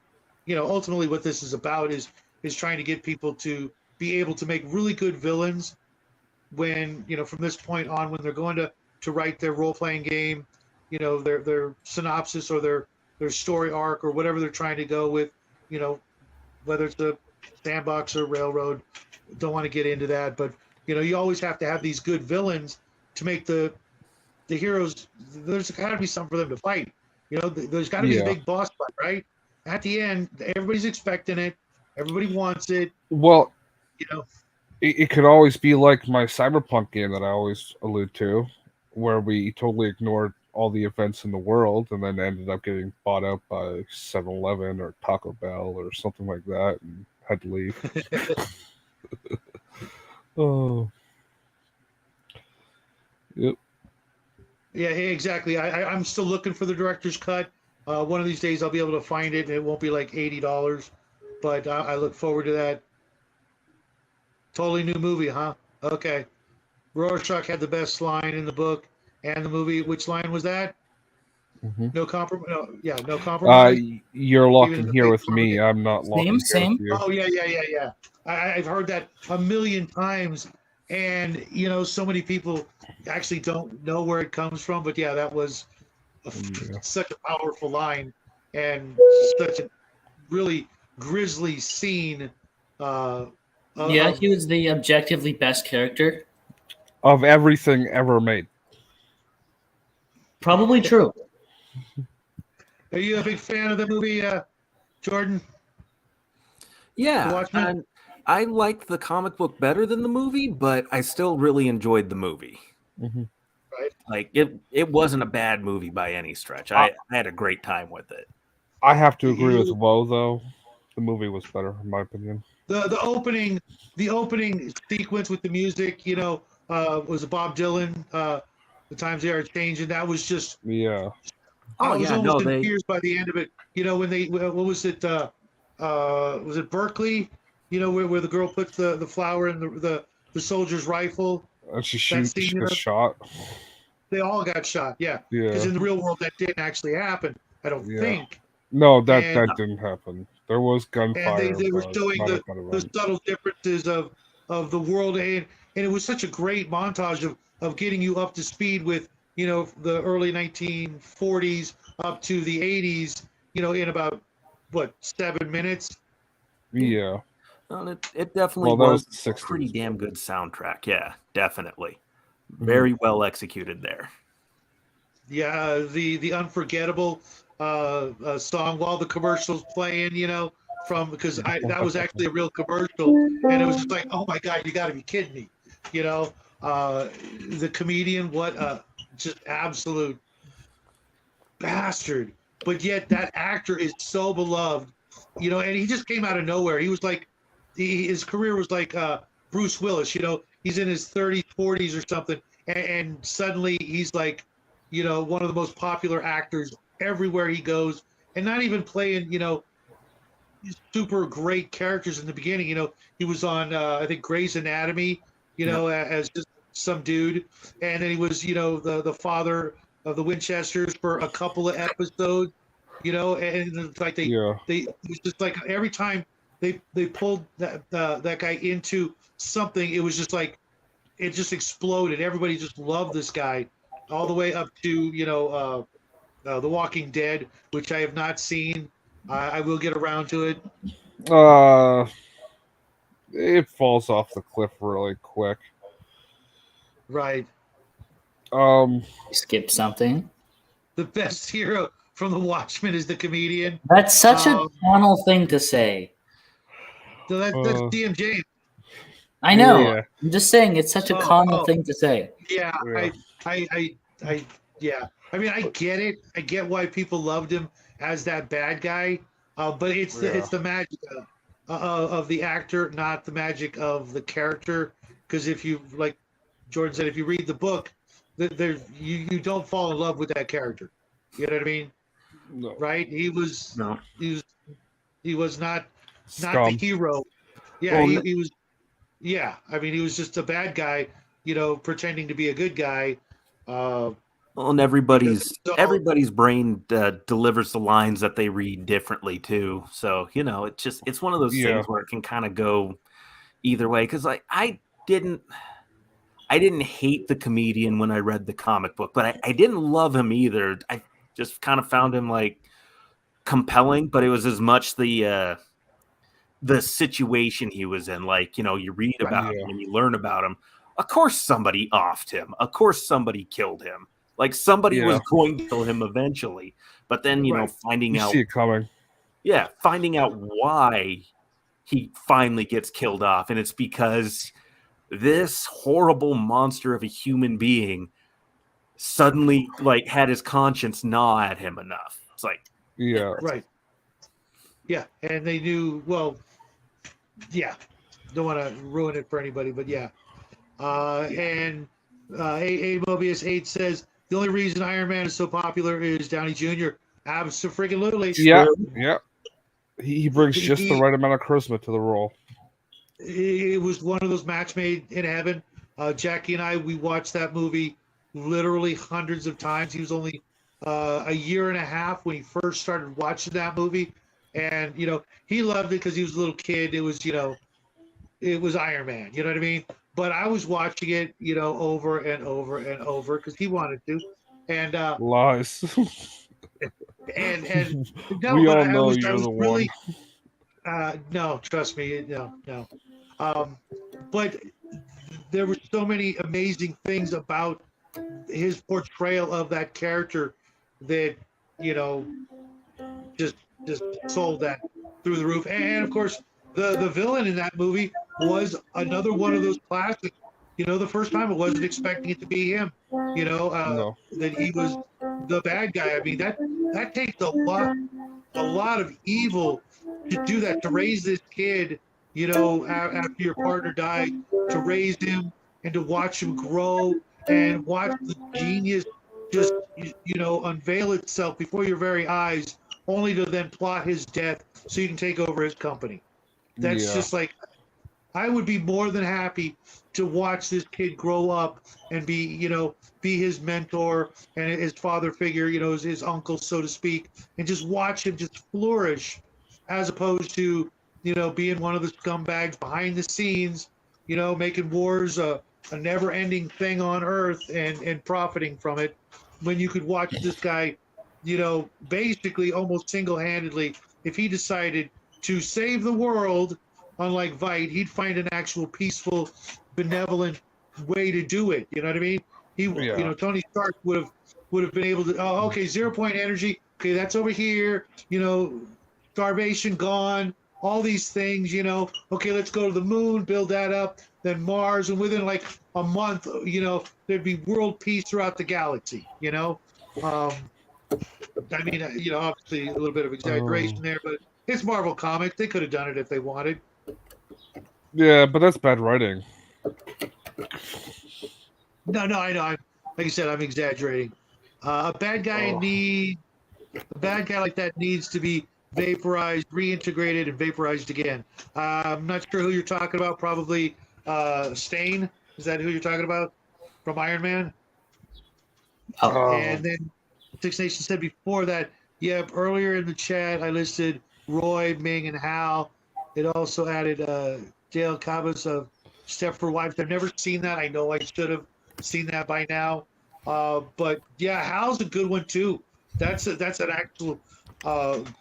ultimately what this is about, is trying to get people to be able to make really good villains when from this point on, when they're going to write their role-playing game, their synopsis or their story arc or whatever they're trying to go with, whether it's a sandbox or railroad. Don't want to get into that, but you always have to have these good villains to make the heroes. There's got to be something for them to fight. There's got to be a big boss fight, right? At the end, everybody's expecting it. Everybody wants it. Well, it could always be like my Cyberpunk game that I always allude to, where we totally ignored all the events in the world and then ended up getting bought out by 7-Eleven or Taco Bell or something like that and had to leave. Oh. Yep. Yeah, exactly. I'm still looking for the director's cut. One of these days I'll be able to find it, and it won't be like $80, but I look forward to that. Totally new movie, huh? Okay. Rorschach had the best line in the book and the movie. Which line was that? Mm-hmm. No compromise. No, yeah, no compromise. You're locked in here with me. I'm not locked in here with you. Oh yeah. I've heard that a million times, and so many people actually don't know where it comes from. But yeah, that was such a powerful line, and such a really grisly scene. He was the objectively best character of everything ever made. Probably true. Are you a big fan of the movie, Jordan? Yeah, I liked the comic book better than the movie, but I still really enjoyed the movie. Mm-hmm. Right. Like it wasn't a bad movie by any stretch. I had a great time with it. I have to agree with Woe, though. The movie was better, in my opinion. The opening sequence with the music, was Bob Dylan. The times they are changing. That was just I was almost in tears by the end of it. When they what was it? Was it Berkeley? Where the girl puts the flower in the soldier's rifle. And she gets shot. They all got shot. Yeah. Because in the real world that didn't actually happen. I don't think. No, that didn't happen. There was gunfire. And they were showing the subtle differences of the world, and it was such a great montage of getting you up to speed with the early 1940s up to the 80s, in about 7 minutes. Yeah. Well, it definitely was a pretty damn good soundtrack. Yeah, definitely. Very well executed there. Yeah, the unforgettable song while the commercial's playing, because that was actually a real commercial, and it was just like, oh my God, you got to be kidding me, the comedian, what a just absolute bastard, but yet that actor is so beloved, and he just came out of nowhere. He was like, his career was like Bruce Willis, he's in his 30s, 40s or something, and suddenly he's like, one of the most popular actors everywhere he goes, and not even playing, super great characters in the beginning. He was on, I think, Grey's Anatomy, as just some dude, and then he was, the father of the Winchesters for a couple of episodes, and it's like they it was just like every time they pulled that guy into something, it was just like it just exploded. Everybody just loved this guy, all the way up to The Walking Dead, which I have not seen. I will get around to it. It falls off the cliff really quick. Right. Skip something. The best hero from The Watchmen is the comedian. That's such a Um, tunnel thing to say. So that's DM James. I know. Yeah. I'm just saying it's such a common thing to say. Yeah, Yeah. yeah. I mean, I get it. I get why people loved him as that bad guy. But it's the magic of the actor, not the magic of the character. Because if you, like Jordan said, if you read the book, you don't fall in love with that character. You know what I mean? No. Right? He was not Scum. the hero. Yeah, Well, he was. Yeah, I mean, he was just a bad guy, pretending to be a good guy. Well, and everybody's So- brain delivers the lines that they read differently too. So it's one of those Yeah. things where it can kind of go either way. Because I didn't hate the comedian when I read the comic book, but I didn't love him either. I just kind of found him like compelling, but it was as much the situation he was in. Like, you read about him and you learn about him. Of course somebody offed him. Of course somebody killed him. Like somebody was going to kill him eventually. But then, finding out see it coming. Yeah, finding out why he finally gets killed off. And it's because this horrible monster of a human being suddenly had his conscience gnaw at him enough. It's like, right. Yeah, and they knew, don't want to ruin it for anybody, but yeah. And A Mobius 8 says, the only reason Iron Man is so popular is Downey Jr. Absolutely. Yeah. He brings just the right amount of charisma to the role. It was one of those match made in heaven. Jackie and I, we watched that movie literally hundreds of times. He was only a year and a half when he first started watching that movie. And, he loved it because he was a little kid. It was, it was Iron Man. You know what I mean? But I was watching it, over and over and over because he wanted to. And lies. and no, we but all know I was the really, one. no, trust me, no. But there were so many amazing things about his portrayal of that character that just sold that through the roof. And of course, the villain in that movie was another one of those classics. The first time I wasn't expecting it to be him. No. That he was the bad guy. I mean, that takes a lot of evil to do that, to raise this kid, after your partner died, to raise him and to watch him grow and watch the genius just, unveil itself before your very eyes, only to then plot his death so you can take over his company. That's just like, I would be more than happy to watch this kid grow up and be his mentor and his father figure, his uncle, so to speak, and just watch him just flourish, as opposed to, being one of the scumbags behind the scenes, making wars a never-ending thing on Earth and profiting from it, when you could watch this guy, basically almost single-handedly, if he decided to save the world, unlike Vite, he'd find an actual peaceful, benevolent way to do it. You know what I mean? Tony Stark would have been able to. Oh, okay, 0 point energy. Okay, that's over here. Starvation gone. All these things. Okay, let's go to the moon, build that up. Then Mars, and within like a month, there'd be world peace throughout the galaxy. I mean, obviously a little bit of exaggeration there, but it's Marvel Comics. They could have done it if they wanted. Yeah, but that's bad writing. No, I know. Like I said, I'm exaggerating. A bad guy like that needs to be vaporized, reintegrated, and vaporized again. I'm not sure who you're talking about. Probably Stain. Is that who you're talking about from Iron Man? And then Six Nations said before that. Yep. Earlier in the chat, I listed Roy, Ming, and Hal. It also added Dale Cabas of Stepford Wives. I've never seen that. I know I should have seen that by now. But yeah, Hal's a good one too. That's an actual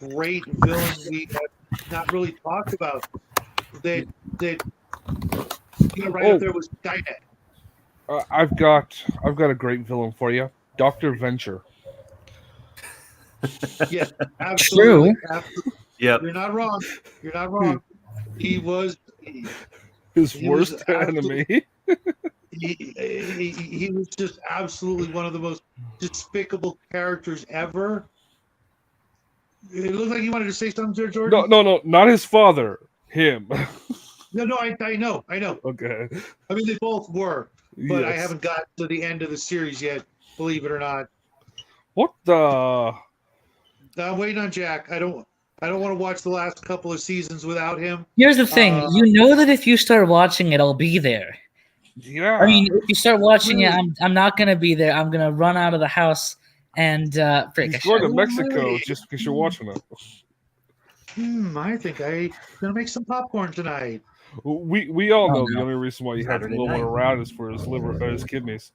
great villain we have not really talked about. That right up there was Skynet. I've got a great villain for you, Dr. Venture. Yeah, absolutely. Absolutely. Yep. You're not wrong. You're not wrong. He was His he was worst enemy. he was just absolutely one of the most despicable characters ever. It looked like you wanted to say something there, Jordan. No, not his father. Him. No, I know. Okay. I mean, they both were, but I Yes. haven't got to the end of the series yet. Believe it or not, What the? I'm waiting on Jack. I don't want to watch the last couple of seasons without him. Here's the thing: you know that if you start watching it, I'll be there. Yeah. I mean, if you start watching it, Really? I'm not gonna be there. I'm gonna run out of the house and break He's a going shot. to Mexico Really? just because you're watching it. I think I'm gonna make some popcorn tonight. We all Oh, know no. the only reason why you have Saturday no one night. around is for his liver or his kidneys.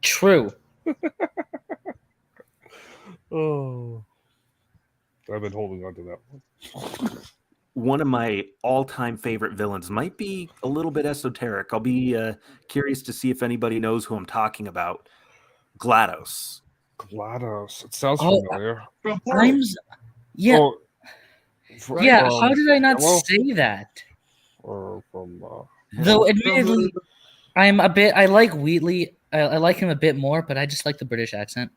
True. Oh, I've been holding on to that one. One of my all-time favorite villains might be a little bit esoteric. I'll be curious to see if anybody knows who I'm talking about. GLaDOS. GLaDOS. It sounds Oh, familiar. From Portal. Yeah, Oh, from, yeah. How did I not Hello? say that? Or from Though, From admittedly, I'm a bit. I like Wheatley. I like him a bit more, but I just like the British accent.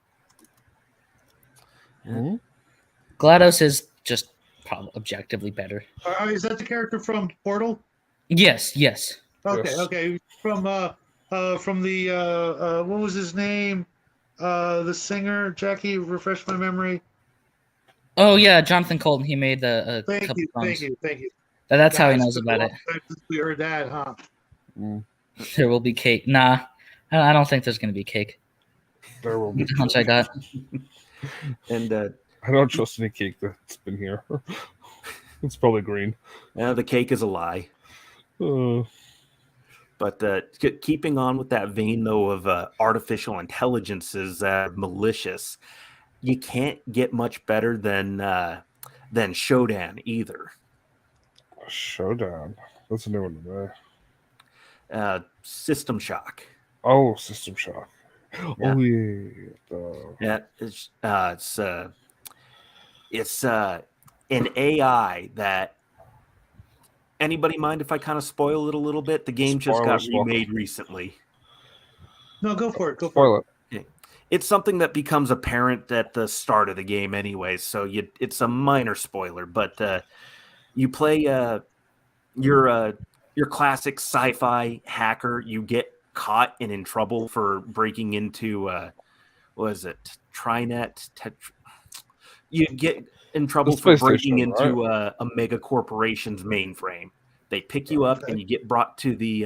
hmm? GLaDOS is just probably objectively better. Is that the character from Portal? Yes. Okay, Yes. okay. From the what was his name? The singer, Jackie, refresh my memory. Oh yeah, Jonathan Colton. He made a Thank couple you, songs. thank you. That's how he Guys, knows it's been a about long it. time since we heard that, huh? Mm, There will be cake. Nah, I don't think there's gonna be cake. there will be. That's the hunch I got. And I don't trust any cake that's been here. It's probably green. the cake is a lie. But keeping on with that vein, though, of artificial intelligences that are malicious, you can't get much better than Shodan either. Showdown. That's a new one to me. System Shock. Oh, System Shock. Yeah. Oh yeah. Yeah, it's an AI that. Anybody mind if I kind of spoil it a little bit? The game just got Spoilers, welcome. remade recently. No, go for it. Go for Spoil it. It's something that becomes apparent at the start of the game anyway, so it's a minor spoiler, but you play your classic sci-fi hacker. You get caught and in trouble for breaking into what is it? Trinet. You get in trouble The for space breaking station, into a mega corporation's mainframe. They pick you up and you get brought to the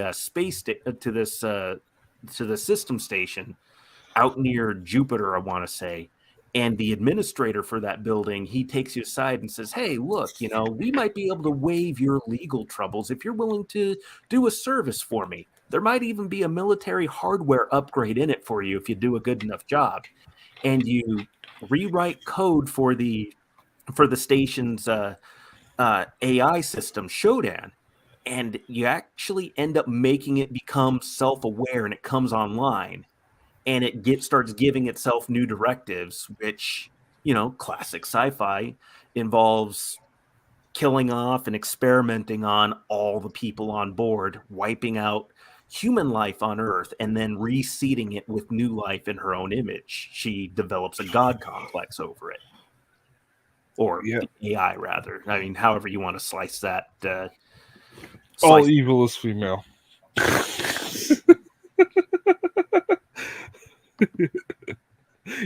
to the system station out near Jupiter, I want to say. And the administrator for that building, he takes you aside and says, "Hey, look, we might be able to waive your legal troubles if you're willing to do a service for me. There might even be a military hardware upgrade in it for you if you do a good enough job." And you rewrite code for the station's AI system, Shodan, and you actually end up making it become self-aware, and it comes online, and it starts giving itself new directives, which, classic sci-fi, involves killing off and experimenting on all the people on board, wiping out human life on Earth, and then reseeding it with new life in her own image. She develops a god complex over it. Or Yeah. the AI, rather. I mean, however you want to slice that. All evil is female.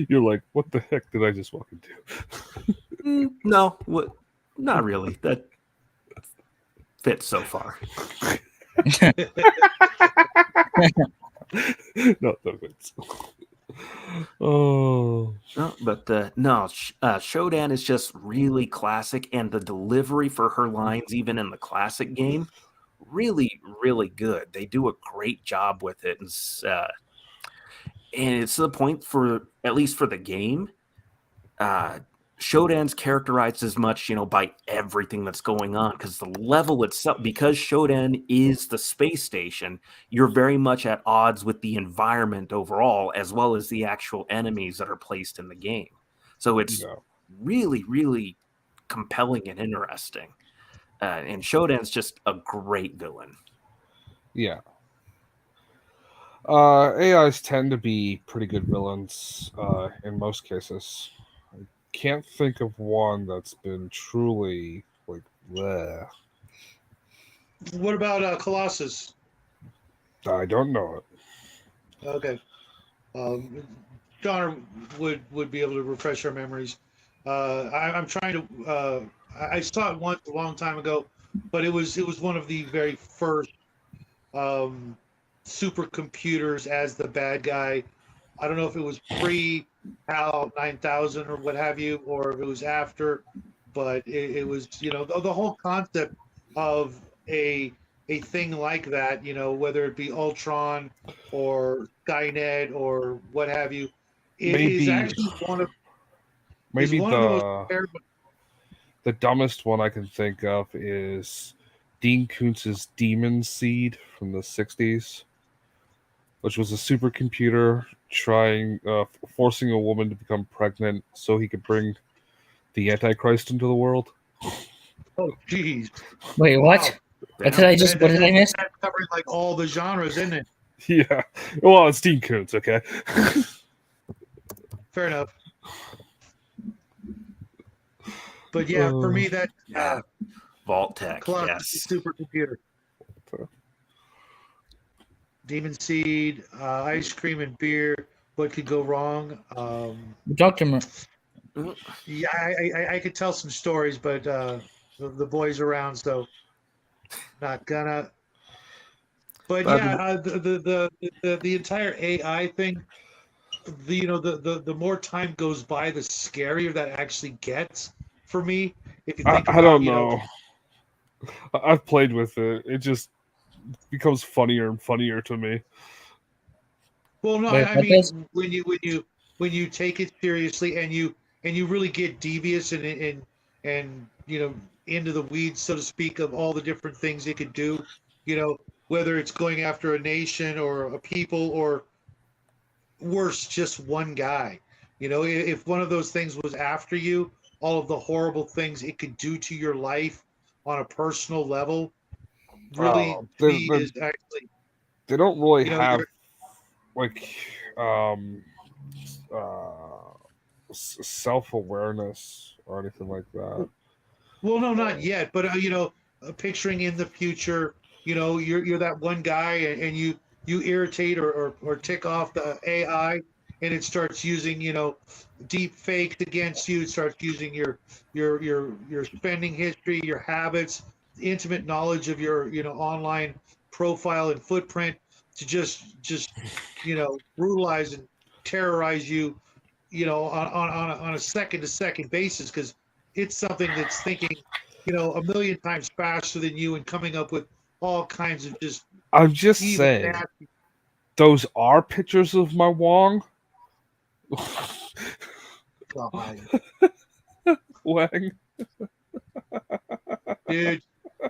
You're like, what the heck did I just walk into? No, not really. That fits so far. No, that fits. Oh. No, but Shodan is just really classic, and the delivery for her lines, even in the classic game, really, really good. They do a great job with it, and it's to the point for, at least for the game, Shodan's characterized as much, by everything that's going on, because the level itself, because Shodan is the space station, you're very much at odds with the environment overall, as well as the actual enemies that are placed in the game. So it's really, really compelling and interesting. And Shodan's just a great villain. Yeah. AIs tend to be pretty good villains in most cases. I can't think of one that's been truly like bleh. What about Colossus? I don't know it. Okay. John would be able to refresh our memories. I'm trying to. I saw it once a long time ago, but it was one of the very first supercomputers as the bad guy. I don't know if it was pre HAL 9000 or what have you, or if it was after, but it was, the whole concept of a thing like that, whether it be Ultron or Skynet or what have you, it is actually one of the most the dumbest one I can think of is Dean Koontz's Demon Seed from the 60s, which was a supercomputer forcing a woman to become pregnant so he could bring the Antichrist into the world. Oh, jeez. Wait, what? What did I miss? That's covering like all the genres, isn't it? Yeah. Well, it's Dean Koontz, okay? Fair enough. But yeah, for me, that Vault Tech, Colossus supercomputer. Demon Seed, ice cream and beer. What could go wrong? Dr. Yeah, I could tell some stories, but the boys around, so not gonna. But yeah, the entire AI thing. The more time goes by, the scarier that actually gets for me. If you think I don't know. I've played with it. It just becomes funnier and funnier to me. Well, no, I mean when you take it seriously and you really get devious and into the weeds, so to speak, of all the different things it could do, whether it's going after a nation or a people or worse, just one guy. If one of those things was after you, all of the horrible things it could do to your life on a personal level really is actually. They don't really have like self-awareness or anything like that. Well, no, not yet. But picturing in the future, you're that one guy, and you irritate or tick off the AI, and it starts using deep fakes against you. It starts using your spending history, your habits, intimate knowledge of your online profile and footprint to just brutalize and terrorize you, on a second to second basis, because it's something that's thinking, a million times faster than you and coming up with all kinds of just. I'm just saying, nasty. Those are pictures of my Wong. Wang. Dude, I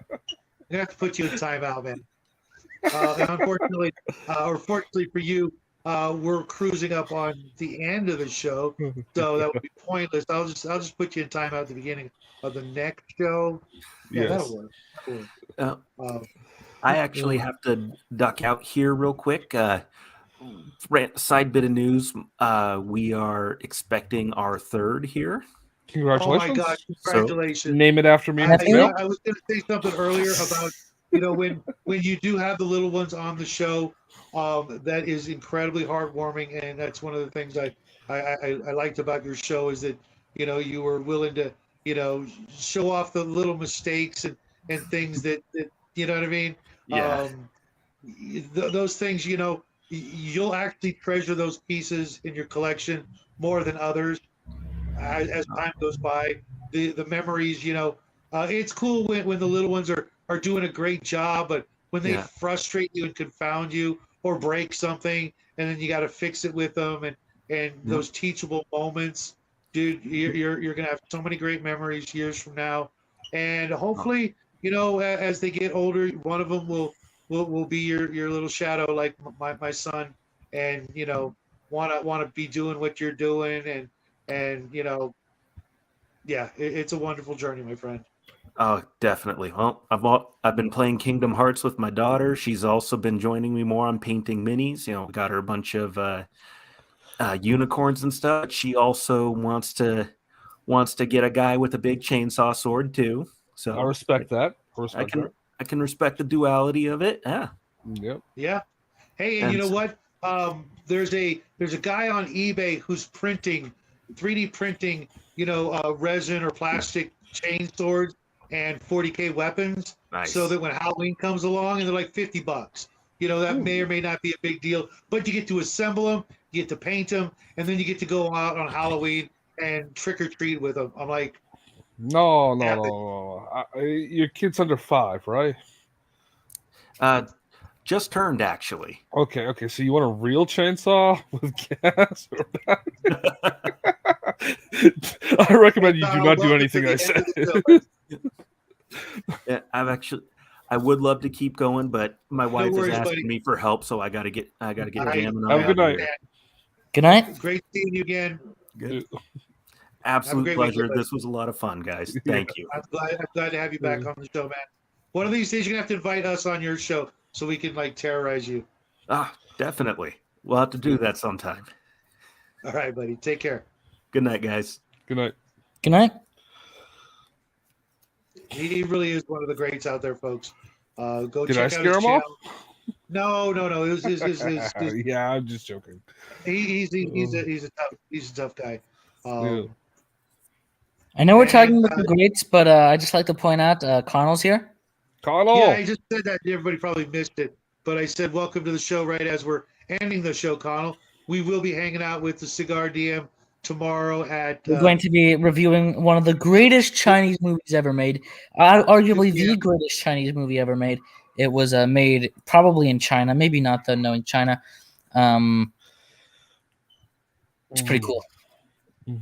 have to put you in timeout, man. And unfortunately, or fortunately for you, we're cruising up on the end of the show, so that would be pointless. I'll just put you in timeout at the beginning of the next show. Yeah, that'll work. I actually have to duck out here real quick. Side bit of news: we are expecting our third here. Congratulations! Oh my God! Congratulations! So, name it after me. I was going to say something earlier about when you do have the little ones on the show, that is incredibly heartwarming, and that's one of the things I liked about your show is that you were willing to show off the little mistakes and things that you know what I mean. Yeah. Those things, you'll actually treasure those pieces in your collection more than others as time goes by. The memories, it's cool when the little ones are doing a great job, but when they frustrate you and confound you or break something and then you got to fix it with them, and those teachable moments, dude. You're gonna have so many great memories years from now, and hopefully, as they get older, one of them will be your little shadow, like my son, and wanna be doing what you're doing, and yeah, it's a wonderful journey, my friend. Oh, definitely. Well, I've been playing Kingdom Hearts with my daughter. She's also been joining me more on painting minis. Got her a bunch of unicorns and stuff. She also wants to get a guy with a big chainsaw sword too. So I respect that. I can respect the duality of it. Yeah. Yep. Yeah. Hey, and you know what? There's a guy on eBay who's 3D printing, resin or plastic chain swords and 40K weapons. Nice. So that when Halloween comes along and they're like $50, that may or may not be a big deal, but you get to assemble them, you get to paint them, and then you get to go out on Halloween and trick or treat with them. I'm like, No. Your kid's under 5, right? Just turned, actually. Okay. So you want a real chainsaw with gas? I recommend you do not do anything I said. Yeah, I would love to keep going, but my wife is asking buddy. me for help, so I gotta get jamming on. Have a good night. Good night. Great seeing you again. Good. Absolute pleasure. Weekend, this was a lot of fun, guys. Thank you. I'm glad to have you back on the show, man. One of these days, you're gonna have to invite us on your show so we can terrorize you. Definitely. We'll have to do that sometime. All right, buddy. Take care. Good night, guys. Good night. Good night. He really is one of the greats out there, folks. Go Did check I out scare his him channel. off? No. It was Yeah, I'm just joking. he's a tough guy. Yeah. I know we're talking And, about the greats, but I just like to point out Connell's here. Connell. Yeah, I just said that. Everybody probably missed it, but I said welcome to the show right as we're ending the show, Connell. We will be hanging out with the Cigar DM tomorrow at. We're going to be reviewing one of the greatest Chinese movies ever made, arguably the greatest Chinese movie ever made. It was made probably in China, maybe not though, knowing China. It's pretty cool.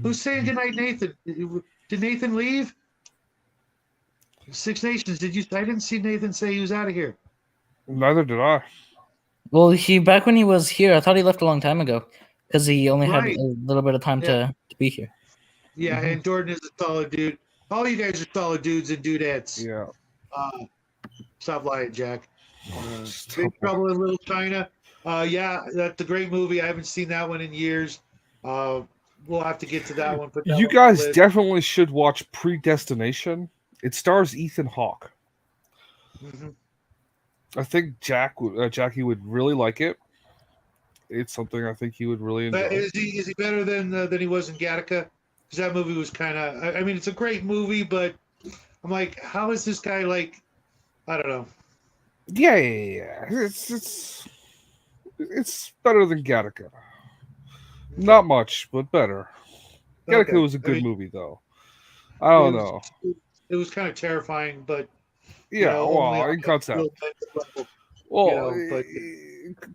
Who's saying goodnight, Nathan? Did Nathan leave? Six Nations. Did you? I didn't see Nathan say he was out of here. Neither did I. Well, back when he was here, I thought he left a long time ago because he only had Right. a little bit of time to be here. Yeah, and Jordan is a solid dude. All you guys are solid dudes and dudettes. Yeah. Stop lying, Jack. Big Trouble in Little China. Yeah, that's a great movie. I haven't seen that one in years. We'll have to get to that one. Put that You one on the guys list. definitely should watch Predestination. It stars Ethan Hawke. Mhm. I think Jackie would really like it. It's something I think he would really enjoy. But is he better than he was in Gattaca? Because that movie was kind of. I mean, it's a great movie, but I'm like, how is this guy like? I don't know. Yeah. It's better than Gattaca. Not much, but better. Gattaca Okay. was a I good mean, movie, though. I don't know. It was kind of terrifying, but Yeah, only well, on in a concept. real mental level. Well, but-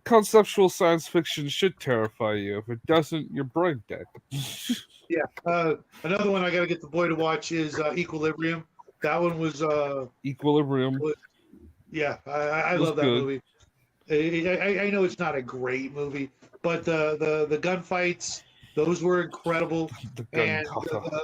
conceptual science fiction should terrify you. If it doesn't, you're brain dead. Yeah. Another one I got to get the boy to watch is Equilibrium. That one was. Equilibrium. Yeah, I Was love that good. movie. I know it's not a great movie, but the gunfights, those were incredible. The gun And kata.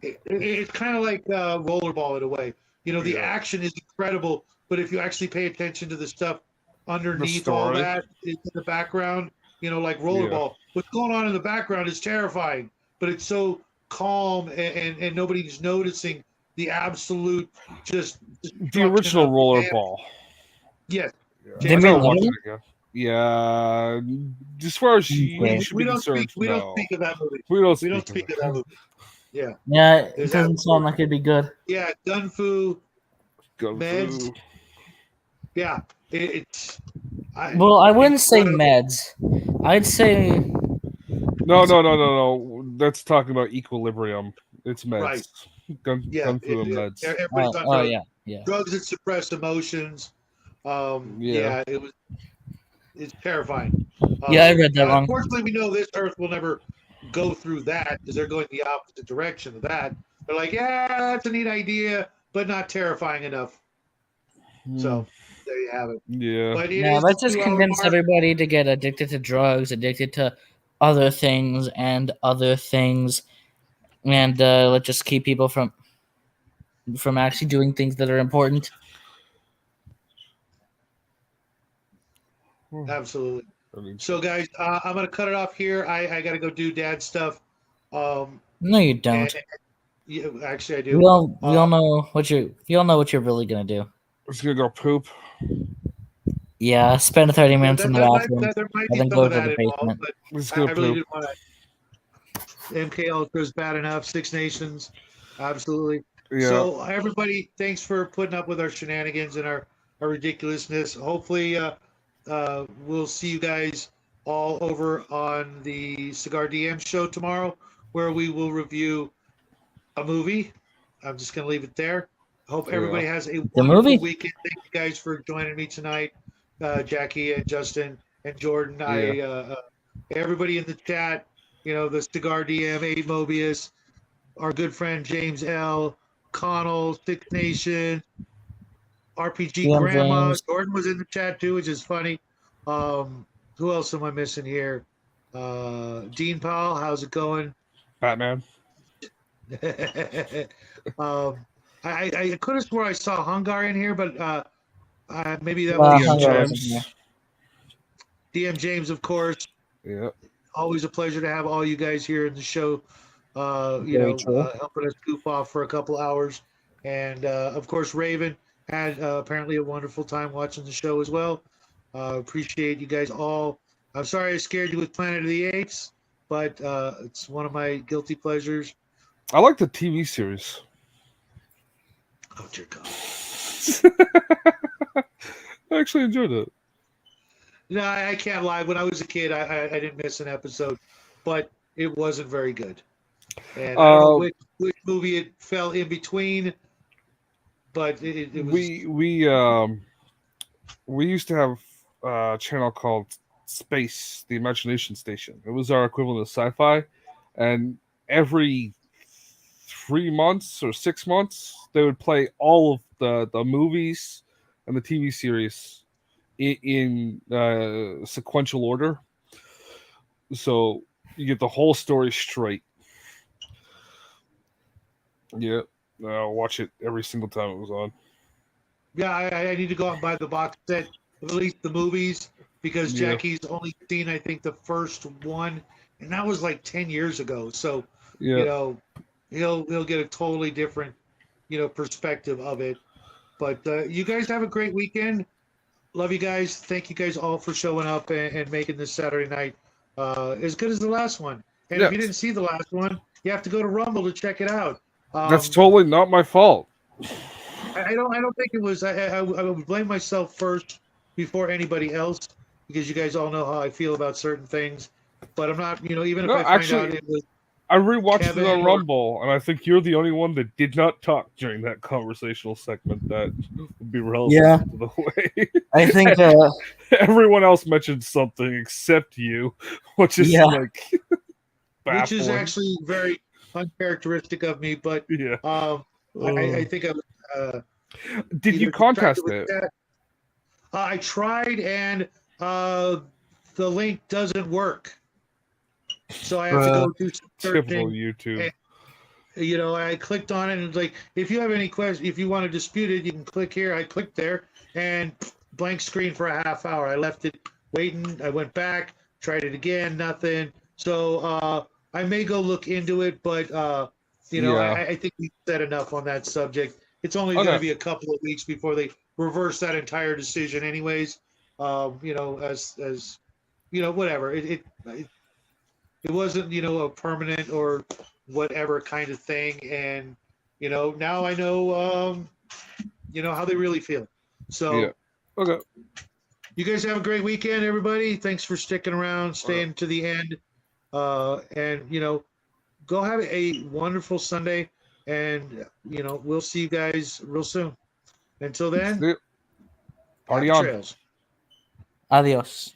it's kind of like Rollerball in a way. The Yeah. action is incredible, but if you actually pay attention to the stuff underneath all story. that in the background, like Rollerball, what's going on in the background is terrifying, but it's so calm and nobody's noticing the absolute just The destruction original of the rollerball. Yes. They I made gotta another watch one? it again. Yeah, as far as you Okay. should We be don't concerned, speak. We no. don't speak of that movie. We don't We don't speak speak of that movie. Yeah, Yeah, it Is doesn't that- sound like it'd be good. yeah. Gunfu. Go Meds. through. Yeah, it's. Well, I wouldn't say incredible. meds. I'd say No. That's talking about equilibrium. It's meds. Right. Gun Yeah, through and meds. Everybody's on oh drugs. yeah. Drugs that suppress emotions. Yeah. It was. It's terrifying. Yeah, I read that wrong. Unfortunately, we know this Earth will never go through that because they're going the opposite direction of that. They're like, yeah, that's a neat idea, but not terrifying enough. So there you have it. Yeah. But it Now is let's the just 2 hour convince mark. everybody to get addicted to drugs, addicted to other things and other things, and let's just keep people from actually doing things that are important. Absolutely. I mean, So, guys, I'm gonna cut it off here. I gotta go do dad stuff. No, you don't. And, yeah, actually, I do. We all know what you're really gonna do. I'm just gonna go poop. Yeah, spend 30 minutes in the bathroom there might and be then some go of to that the involved, basement. but I'm just I gonna really poop. didn't want to. MK Ultra is bad enough. Six Nations, absolutely. Yeah. So everybody, thanks for putting up with our shenanigans and our ridiculousness. Hopefully, we'll see you guys all over on the Cigar DM show tomorrow, where we will review a movie. I'm just going to leave it there. Hope everybody has a wonderful movie. weekend. Thank you guys for joining me tonight, Jackie and Justin and Jordan. Yeah. Everybody in the chat, the Cigar DM, 8 Mobius, our good friend James L, Connell, Six Nation, RPG DM Grandma. James. Jordan was in the chat too, which is funny. Who else am I missing here? Dean Powell, how's it going? Batman. I could have swore I saw Hungar in here, but maybe that was Hungar wasn't here. DM James, of course. Yeah. Always a pleasure to have all you guys here in the show. Very true. Helping us goof off for a couple hours, and of course Raven had apparently a wonderful time watching the show as well. Appreciate you guys all. I'm sorry I scared you with Planet of the Apes, but it's one of my guilty pleasures. I like the TV series. Oh dear God! I actually enjoyed it. No, I can't lie. When I was a kid, I didn't miss an episode, but it wasn't very good. And I don't know which movie it fell in between, but it was. We used to have a channel called Space, the Imagination Station. It was our equivalent of sci-fi, and every 3 months or 6 months they would play all of the movies and the TV series in sequential order, so you get the whole story straight. Yeah, I'll watch it every single time it was on. Yeah, I need to go out and buy the box set of at least the movies because Jackie's only seen, I think, the first one, and that was like 10 years ago. So, he'll get a totally different, perspective of it. But you guys have a great weekend. Love you guys. Thank you guys all for showing up and making this Saturday night as good as the last one. And if you didn't see the last one, you have to go to Rumble to check it out. That's totally not my fault. I don't think it was. I would blame myself first before anybody else because you guys all know how I feel about certain things. But I'm not, even if I find out it was. I rewatched Kevin it on or- Rumble, and I think you're the only one that did not talk during that conversational segment that would be relevant to the way. I think everyone else mentioned something except you, which is like which is baffling. actually very uncharacteristic of me. But I think I was. Did you contest it? I tried, and the link doesn't work. So I have to go do some searching. Typical YouTube. And, I clicked on it and it's like, if you have any questions, if you want to dispute it, you can click here. I clicked there and blank screen for a half hour. I left it waiting. I went back, tried it again, nothing. So I may go look into it, but I think we said enough on that subject. It's only going to be a couple of weeks before they reverse that entire decision, anyways. As whatever. It wasn't, a permanent or whatever kind of thing. And, now I know, how they really feel. So, you guys have a great weekend, everybody. Thanks for sticking around, staying to the end. And, go have a wonderful Sunday. And, we'll see you guys real soon. Until then, Party on. trails. Adios.